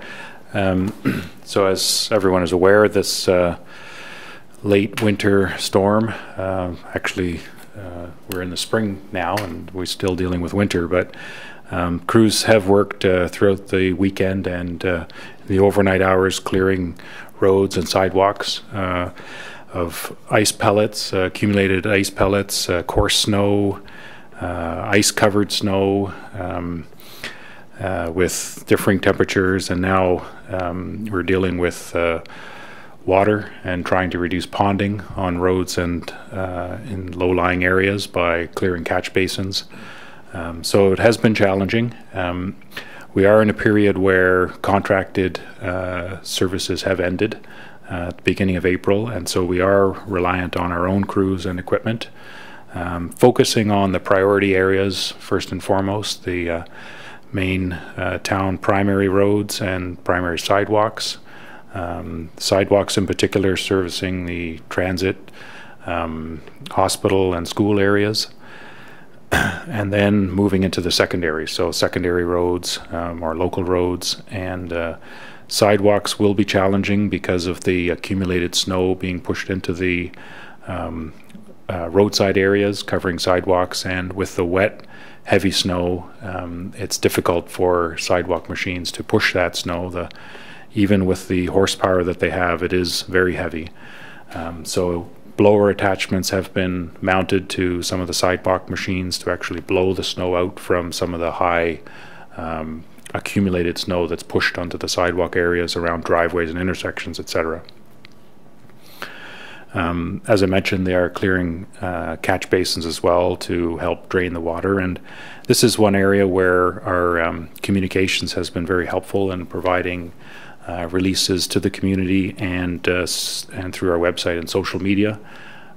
So as everyone is aware, this late winter storm, actually we're in the spring now and we're still dealing with winter, but crews have worked throughout the weekend and the overnight hours clearing roads and sidewalks of ice pellets, accumulated ice pellets, coarse snow, ice-covered snow with differing temperatures, and now we're dealing with water and trying to reduce ponding on roads and in low-lying areas by clearing catch basins. So it has been challenging. We are in a period where contracted services have ended at the beginning of April, and so we are reliant on our own crews and equipment, focusing on the priority areas first and foremost, the main town primary roads and primary sidewalks. Sidewalks in particular servicing the transit, hospital and school areas. And then moving into the secondary, so secondary roads or local roads, and sidewalks will be challenging because of the accumulated snow being pushed into the roadside areas covering sidewalks, and with the wet, heavy snow, it's difficult for sidewalk machines to push that snow. Even with the horsepower that they have, it is very heavy. So blower attachments have been mounted to some of the sidewalk machines to actually blow the snow out from some of the high accumulated snow that's pushed onto the sidewalk areas around driveways and intersections, etc. As I mentioned, they are clearing catch basins as well to help drain the water, and this is one area where our communications has been very helpful in providing releases to the community and through our website and social media,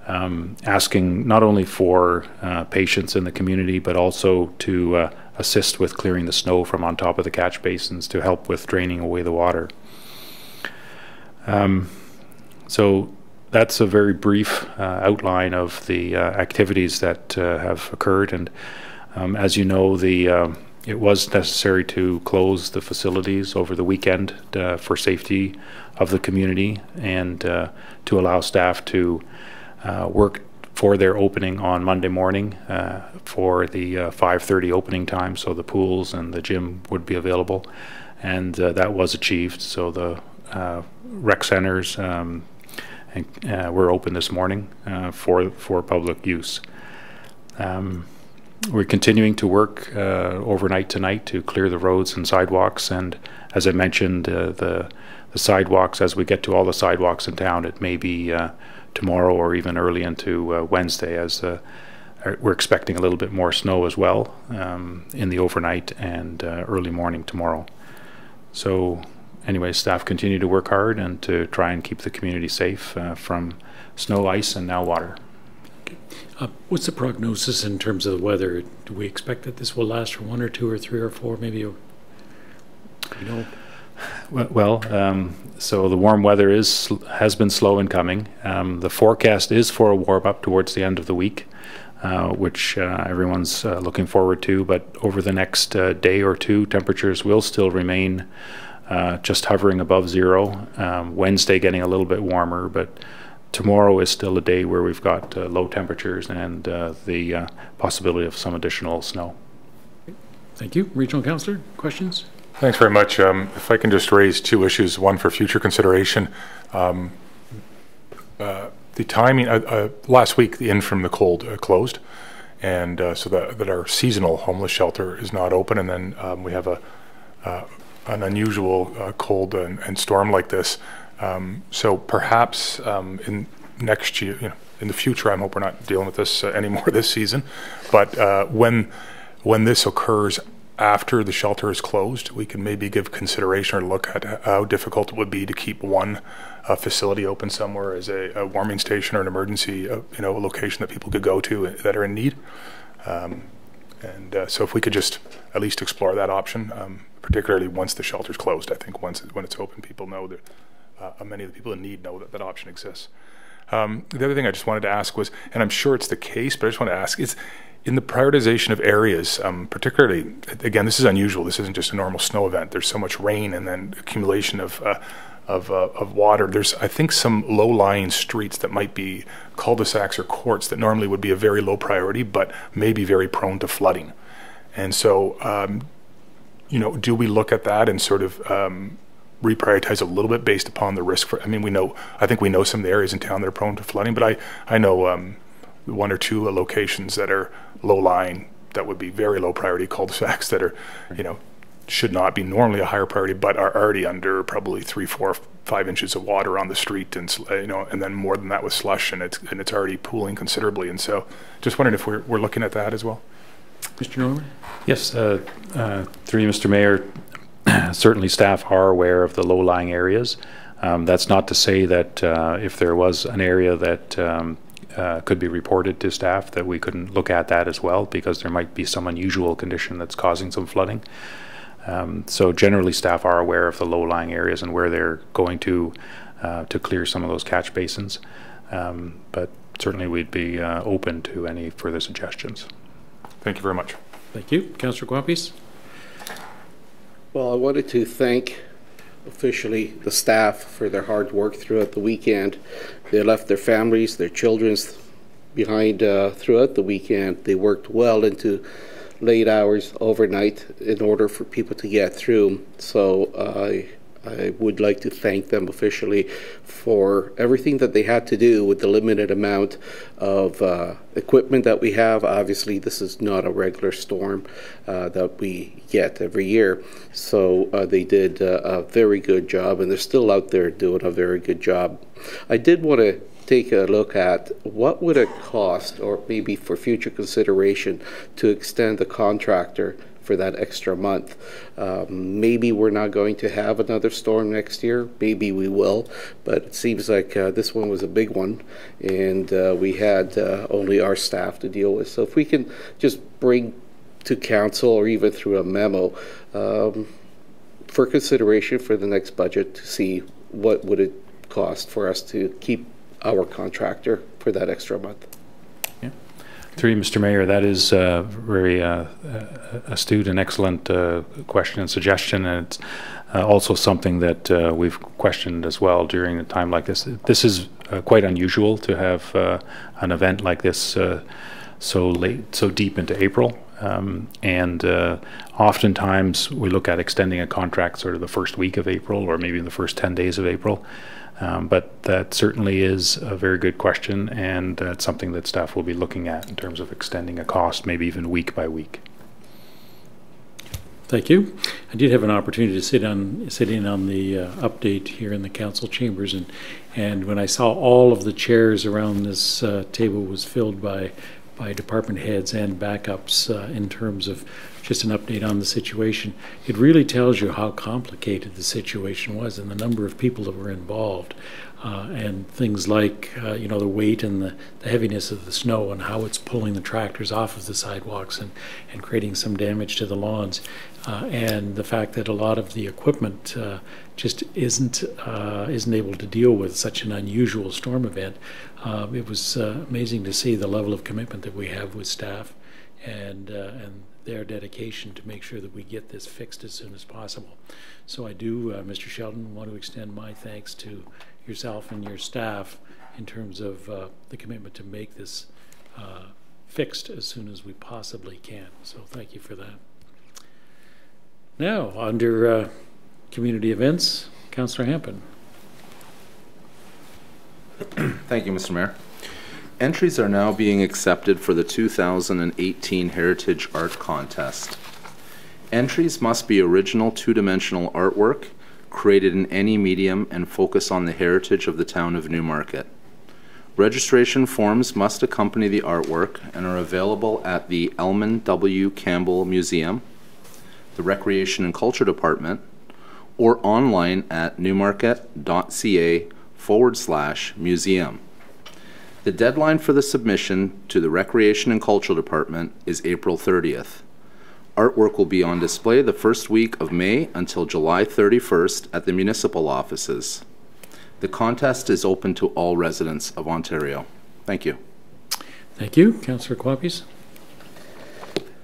asking not only for patients in the community but also to assist with clearing the snow from on top of the catch basins to help with draining away the water. So that's a very brief outline of the activities that have occurred, and as you know, it was necessary to close the facilities over the weekend for safety of the community and to allow staff to work for their opening on Monday morning for the 5:30 opening time, so the pools and the gym would be available, and that was achieved. So the rec centers were open this morning for public use. We're continuing to work overnight tonight to clear the roads and sidewalks, and as I mentioned, the sidewalks, as we get to all the sidewalks in town, it may be tomorrow or even early into Wednesday, as we're expecting a little bit more snow as well in the overnight and early morning tomorrow. So anyway, staff continue to work hard and to try and keep the community safe from snow, ice, and now water. What's the prognosis in terms of the weather? Do we expect that this will last for 1 or 2 or 3 or 4, maybe? You know? Well, so the warm weather has been slow in coming. The forecast is for a warm up towards the end of the week, which everyone's looking forward to. But over the next day or two, temperatures will still remain just hovering above zero. Wednesday getting a little bit warmer, but tomorrow is still a day where we've got low temperatures and the possibility of some additional snow. Thank you. Regional Councillor, questions? Thanks very much. If I can just raise two issues, one for future consideration. The timing, last week the Inn from the Cold closed, and so that our seasonal homeless shelter is not open, and then we have an unusual cold and storm like this. So perhaps in next year, in the future, I hope we're not dealing with this anymore this season, but when this occurs after the shelter is closed, we can maybe give consideration or look at how difficult it would be to keep one facility open somewhere as a warming station or an emergency, a location that people could go to that are in need. So if we could just at least explore that option, particularly once the shelter's closed. I think when it's open, people know that many of the people in need know that that option exists. The other thing I just wanted to ask was, and I'm sure it's the case, but I just want to ask, is in the prioritization of areas, particularly, again, this is unusual. This isn't just a normal snow event. There's so much rain and then accumulation of water. There's, I think, some low-lying streets that might be cul-de-sacs or courts that normally would be a very low priority, but may be very prone to flooding. And so, do we look at that and sort of reprioritize a little bit based upon the risk for? I think we know some of the areas in town that are prone to flooding, but I know one or two locations that are low-lying that would be very low priority cul-de-sacs that are, should not be normally a higher priority, but are already under probably 3, 4, 5 inches of water on the street, and and then more than that with slush, and it's already pooling considerably. And so, just wondering if we're looking at that as well. Mr. Norman? Yes, through you, Mr. Mayor. Certainly, staff are aware of the low-lying areas. That's not to say that if there was an area that could be reported to staff, that we couldn't look at that as well, because there might be some unusual condition that's causing some flooding. So generally, staff are aware of the low-lying areas and where they're going to clear some of those catch basins. But certainly, we'd be open to any further suggestions. Thank you very much. Thank you. Councillor Guapis? Well, I wanted to thank officially the staff for their hard work throughout the weekend. They left their families, their children behind throughout the weekend. They worked well into late hours overnight in order for people to get through. So I would like to thank them officially for everything that they had to do with the limited amount of equipment that we have. Obviously, this is not a regular storm that we get every year. So they did a very good job, and they're still out there doing a very good job. I did want to take a look at what would it cost, or maybe for future consideration, to extend the contractor for that extra month. Maybe we're not going to have another storm next year. Maybe we will, but it seems like this one was a big one, and we had only our staff to deal with. So if we can just bring to council, or even through a memo, for consideration for the next budget, to see what would it cost for us to keep our contractor for that extra month. Yeah. Through you, Mr. Mayor, that is very astute and excellent question and suggestion, and it's also something that we've questioned as well during a time like this. This is quite unusual to have an event like this so late, so deep into April. And oftentimes we look at extending a contract sort of the first week of April, or maybe the first 10 days of April. But that certainly is a very good question, and it's something that staff will be looking at in terms of extending a cost, maybe even week by week. Thank you. I did have an opportunity to sit in on the update here in the council chambers, and when I saw all of the chairs around this table was filled by department heads and backups in terms of just an update on the situation, it really tells you how complicated the situation was and the number of people that were involved, and things like the weight and the heaviness of the snow and how it's pulling the tractors off of the sidewalks and creating some damage to the lawns, and the fact that a lot of the equipment just isn't able to deal with such an unusual storm event. It was amazing to see the level of commitment that we have with staff and their dedication to make sure that we get this fixed as soon as possible. So I do, Mr. Sheldon, want to extend my thanks to yourself and your staff in terms of the commitment to make this fixed as soon as we possibly can. So thank you for that. Now, under community events, Councillor Hampton. Thank you, Mr. Mayor. Entries are now being accepted for the 2018 Heritage Art Contest. Entries must be original two-dimensional artwork created in any medium and focus on the heritage of the town of Newmarket. Registration forms must accompany the artwork and are available at the Elman W. Campbell Museum, the Recreation and Culture Department, or online at newmarket.ca/museum. The deadline for the submission to the Recreation and Culture Department is April 30th. Artwork will be on display the first week of May until July 31st at the municipal offices. The contest is open to all residents of Ontario. Thank you. Thank you. Councillor Quappies.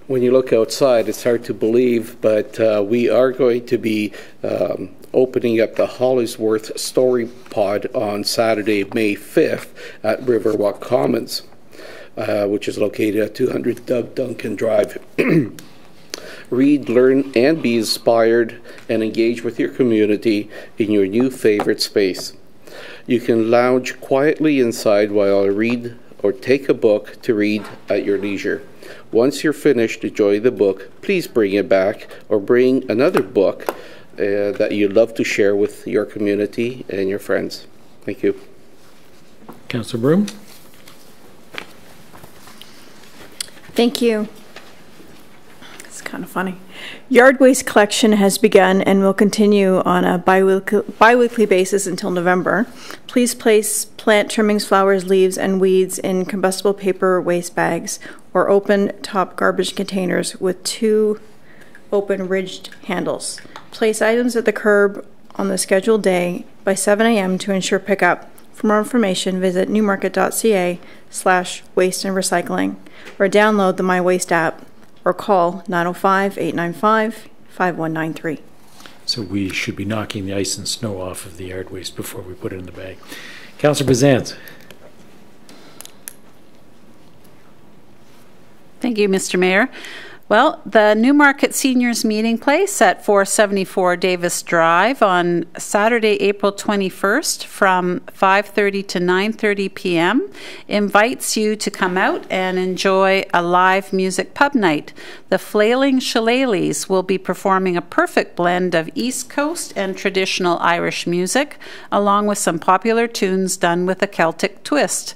When you look outside, it's hard to believe, but we are going to be opening up the Hollingsworth Story Pod on Saturday, May 5th at Riverwalk Commons, which is located at 200 Doug Duncan Drive. Read, learn, and be inspired and engage with your community in your new favorite space. You can lounge quietly inside while you read or take a book to read at your leisure. Once you're finished enjoying the book, please bring it back or bring another book that you'd love to share with your community and your friends. Thank you. Councillor Broom. Thank you. It's kind of funny. Yard waste collection has begun and will continue on a bi-weekly basis until November. Please place plant trimmings, flowers, leaves, and weeds in combustible paper waste bags or open top garbage containers with 2 open ridged handles. Place items at the curb on the scheduled day by 7 a.m. to ensure pickup. For more information, visit newmarket.ca/waste and recycling or download the My Waste app or call 905-895-5193. So we should be knocking the ice and snow off of the yard waste before we put it in the bag. Councillor Bazant. Thank you, Mr. Mayor. Well, the Newmarket Seniors Meeting Place at 474 Davis Drive on Saturday, April 21st from 5:30 to 9:30 p.m. invites you to come out and enjoy a live music pub night. The Flailing Shillelaghs will be performing a perfect blend of East Coast and traditional Irish music, along with some popular tunes done with a Celtic twist.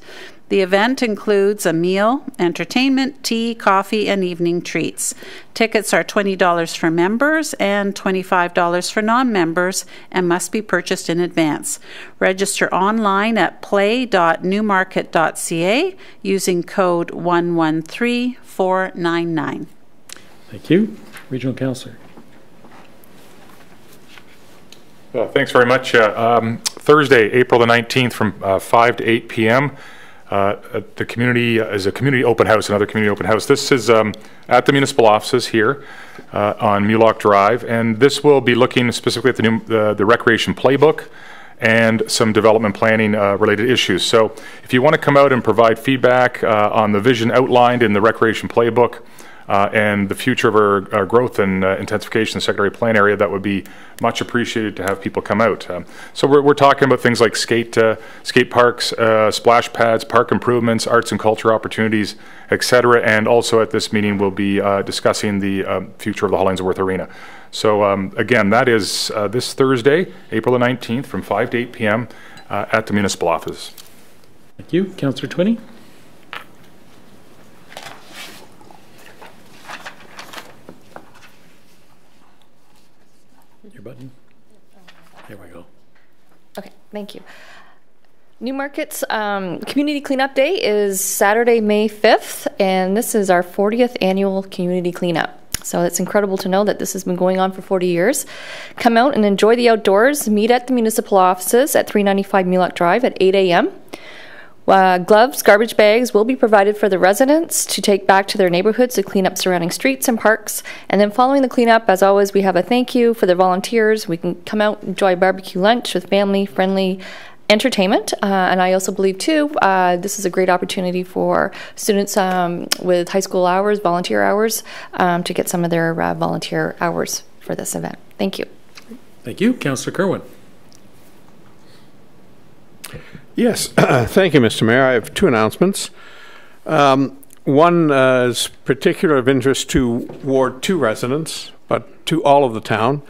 The event includes a meal, entertainment, tea, coffee, and evening treats. Tickets are $20 for members and $25 for non-members and must be purchased in advance. Register online at play.newmarket.ca using code 113499. Thank you. Regional Councillor. Thanks very much. Thursday, April the 19th from 5 to 8 p.m. The community is a community open house, another community open house. This is at the municipal offices here on Mulock Drive, and this will be looking specifically at the recreation playbook and some development planning related issues. So if you want to come out and provide feedback on the vision outlined in the recreation playbook and the future of our growth and intensification in the secondary plan area, that would be much appreciated to have people come out. So we're talking about things like skate parks, splash pads, park improvements, arts and culture opportunities, etc. And also at this meeting we'll be discussing the future of the Hollingsworth Arena. So again, that is this Thursday, April the 19th from 5 to 8 p.m. At the municipal office. Thank you. Councillor Twinney. Button. There we go. Okay, thank you. Newmarket's Community Cleanup Day is Saturday, May 5th, and this is our 40th annual Community Cleanup. So it's incredible to know that this has been going on for 40 years. Come out and enjoy the outdoors. Meet at the municipal offices at 395 Mulock Drive at 8 a.m. Gloves, garbage bags will be provided for the residents to take back to their neighborhoods to clean up surrounding streets and parks. And then following the cleanup, as always, we have a thank you for the volunteers. We can come out, enjoy barbecue lunch with family, friendly entertainment, and I also believe too this is a great opportunity for students with high school hours, volunteer hours, to get some of their volunteer hours for this event. Thank you. Thank you. Councillor Kerwin. Yes, thank you, Mr. Mayor. I have two announcements. One is particular of interest to Ward 2 residents, but to all of the town.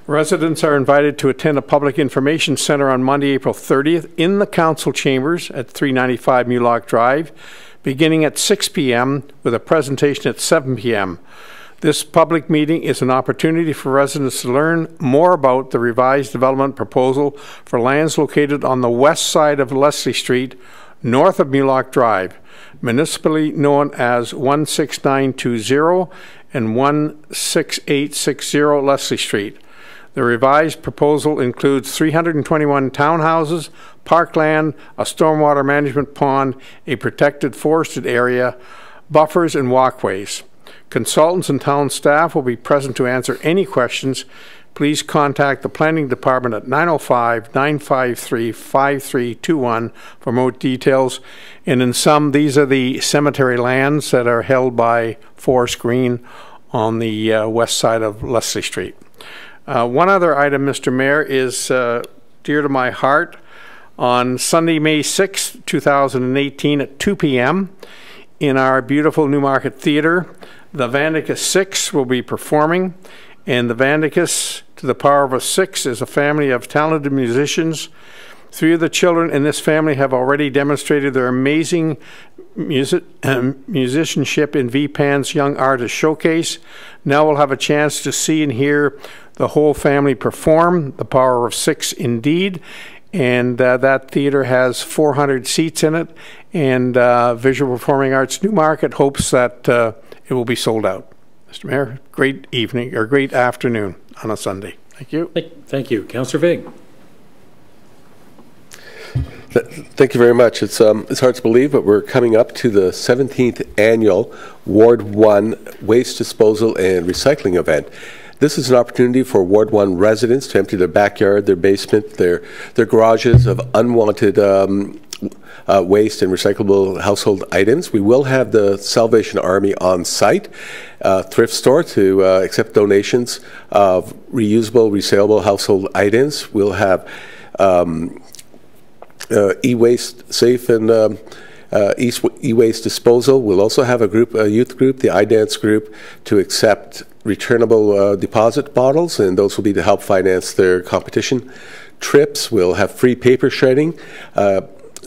Residents are invited to attend a public information center on Monday, April 30th in the council chambers at 395 Mulock Drive, beginning at 6 p.m. with a presentation at 7 p.m. This public meeting is an opportunity for residents to learn more about the revised development proposal for lands located on the west side of Leslie Street, north of Mulock Drive, municipally known as 16920 and 16860 Leslie Street. The revised proposal includes 321 townhouses, parkland, a stormwater management pond, a protected forested area, buffers, and walkways. Consultants and town staff will be present to answer any questions. Please contact the Planning Department at 905-953-5321 for more details. And in sum, these are the cemetery lands that are held by Forest Green on the west side of Leslie Street. One other item, Mr. Mayor, is dear to my heart. On Sunday, May 6, 2018 at 2 p.m. in our beautiful Newmarket Theatre, the Vandicus Six will be performing, and the Vandicus to the Power of a Six is a family of talented musicians. 3 of the children in this family have already demonstrated their amazing musicianship in VPAN's Young Artist Showcase. Now we'll have a chance to see and hear the whole family perform, the Power of Six indeed, and that theater has 400 seats in it, and Visual Performing Arts Newmarket hopes that it will be sold out. Mr. Mayor, great evening, or great afternoon on a Sunday. Thank you. Thank you. Councillor Vig. Thank you very much. It's hard to believe, but we're coming up to the 17th annual Ward 1 Waste Disposal and Recycling event. This is an opportunity for Ward 1 residents to empty their backyard, their basement, their garages of unwanted waste and recyclable household items. We will have the Salvation Army on site, thrift store to accept donations of reusable, resaleable household items. We'll have e-waste safe and e-waste disposal. We'll also have a youth group, the iDance group, to accept returnable deposit bottles, and those will be to help finance their competition trips. We'll have free paper shredding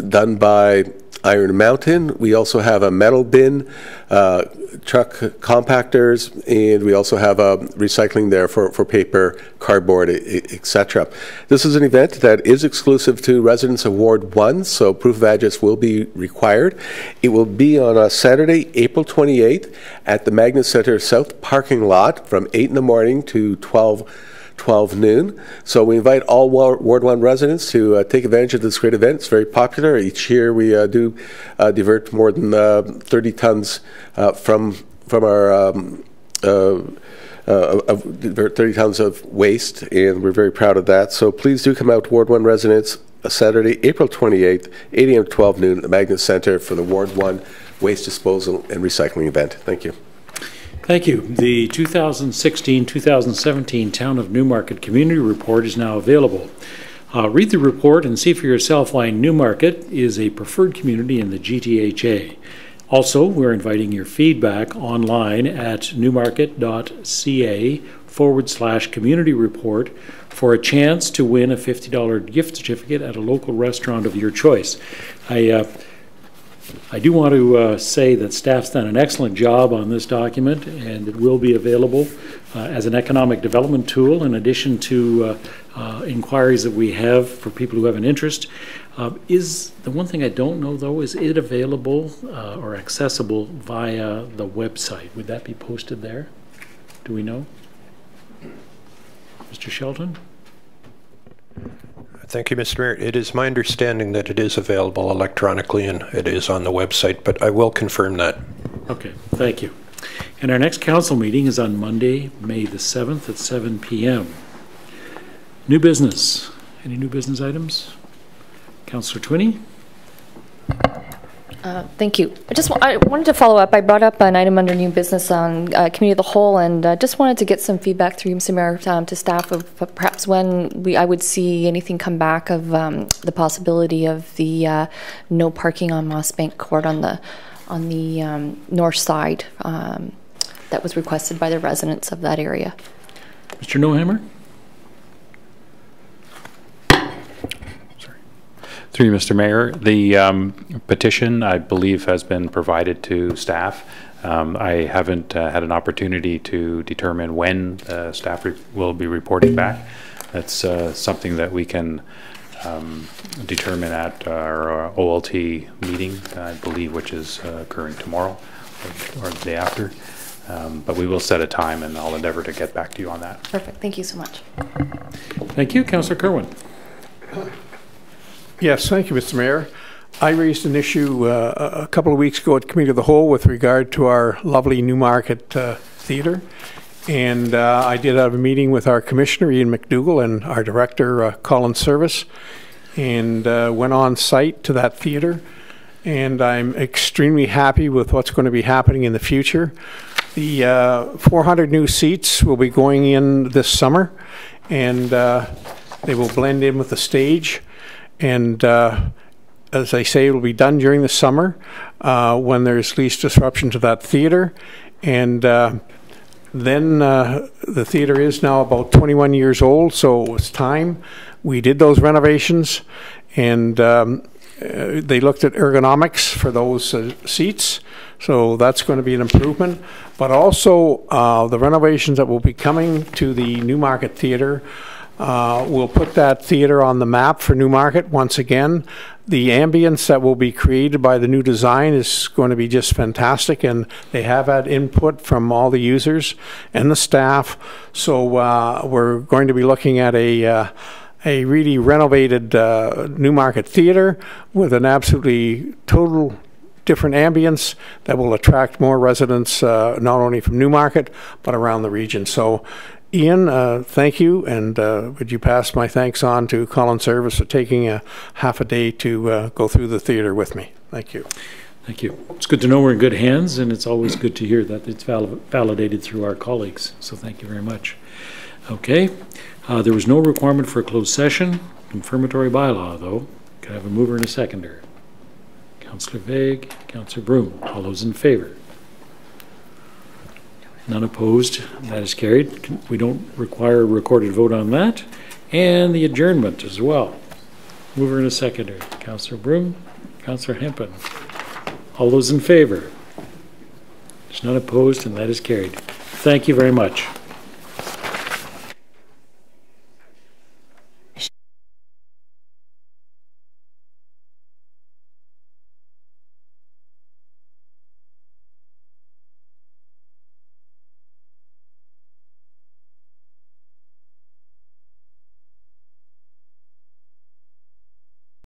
done by Iron Mountain. We also have a metal bin, truck compactors, and we also have recycling there for paper, cardboard, etc. This is an event that is exclusive to residents of Ward 1, so proof of address will be required. It will be on a Saturday, April 28th at the Magnet Center South parking lot from 8 in the morning to 12 noon. So we invite all Ward 1 residents to take advantage of this great event. It's very popular. Each year we do divert more than 30 tons from our 30 tons of waste, and we're very proud of that. So please do come out, Ward 1 residents, Saturday, April 28th, 8 a.m. to 12 noon at the Magnet Center for the Ward 1 Waste Disposal and Recycling event. Thank you. Thank you. The 2016-2017 Town of Newmarket Community Report is now available. Read the report and see for yourself why Newmarket is a preferred community in the GTHA. Also, we're inviting your feedback online at newmarket.ca/community report for a chance to win a $50 gift certificate at a local restaurant of your choice. I do want to say that staff's done an excellent job on this document, and it will be available as an economic development tool in addition to inquiries that we have for people who have an interest. Is the one thing I don't know, though, is it available or accessible via the website? Would that be posted there? Do we know? Mr. Shelton? Thank you, Mr. Mayor. It is my understanding that it is available electronically and it is on the website, but I will confirm that. Okay, thank you. And our next council meeting is on Monday, May the 7th at 7 p.m. New business. Any new business items? Councillor Twinney? Thank you. I wanted to follow up. I brought up an item under new business on Committee of the Whole, and just wanted to get some feedback through Mr. Mayor to staff of perhaps when I would see anything come back of the possibility of the no parking on Mossbank Court on the north side that was requested by the residents of that area. Mr. Nohammer? Through you, Mr. Mayor, the petition, I believe, has been provided to staff. I haven't had an opportunity to determine when staff will be reporting back. That's something that we can determine at our OLT meeting, I believe, which is occurring tomorrow or the day after. But we will set a time, and I'll endeavor to get back to you on that. Perfect. Thank you so much. Thank you. Councillor Kerwin. Yes, thank you, Mr. Mayor. I raised an issue a couple of weeks ago at Committee of the Whole with regard to our lovely Newmarket Theatre. And I did have a meeting with our Commissioner, Ian McDougall, and our Director, Colin Service, and went on site to that theatre. And I'm extremely happy with what's going to be happening in the future. The 400 new seats will be going in this summer, and they will blend in with the stage. And as I say, it will be done during the summer when there's least disruption to that theatre. And then the theatre is now about 21 years old, so it was time. We did those renovations, and they looked at ergonomics for those seats. So that's going to be an improvement. But also the renovations that will be coming to the Newmarket Theatre we'll put that theatre on the map for Newmarket once again. The ambience that will be created by the new design is going to be just fantastic, and they have had input from all the users and the staff. So we're going to be looking at a really renovated Newmarket Theatre with an absolutely total different ambience that will attract more residents, not only from Newmarket, but around the region. So Ian, thank you, and would you pass my thanks on to Colin Service for taking a half a day to go through the theatre with me. Thank you. Thank you. It's good to know we're in good hands, and it's always good to hear that it's validated through our colleagues. So thank you very much. Okay. There was no requirement for a closed session. Confirmatory bylaw, though. Can I have a mover and a seconder? Councillor Vague, Councillor Broom. All those in favour? None opposed. That is carried. We don't require a recorded vote on that. And the adjournment as well. Mover and a seconder. Councillor Broom, Councillor Hempen. All those in favour? There's none opposed, and that is carried. Thank you very much.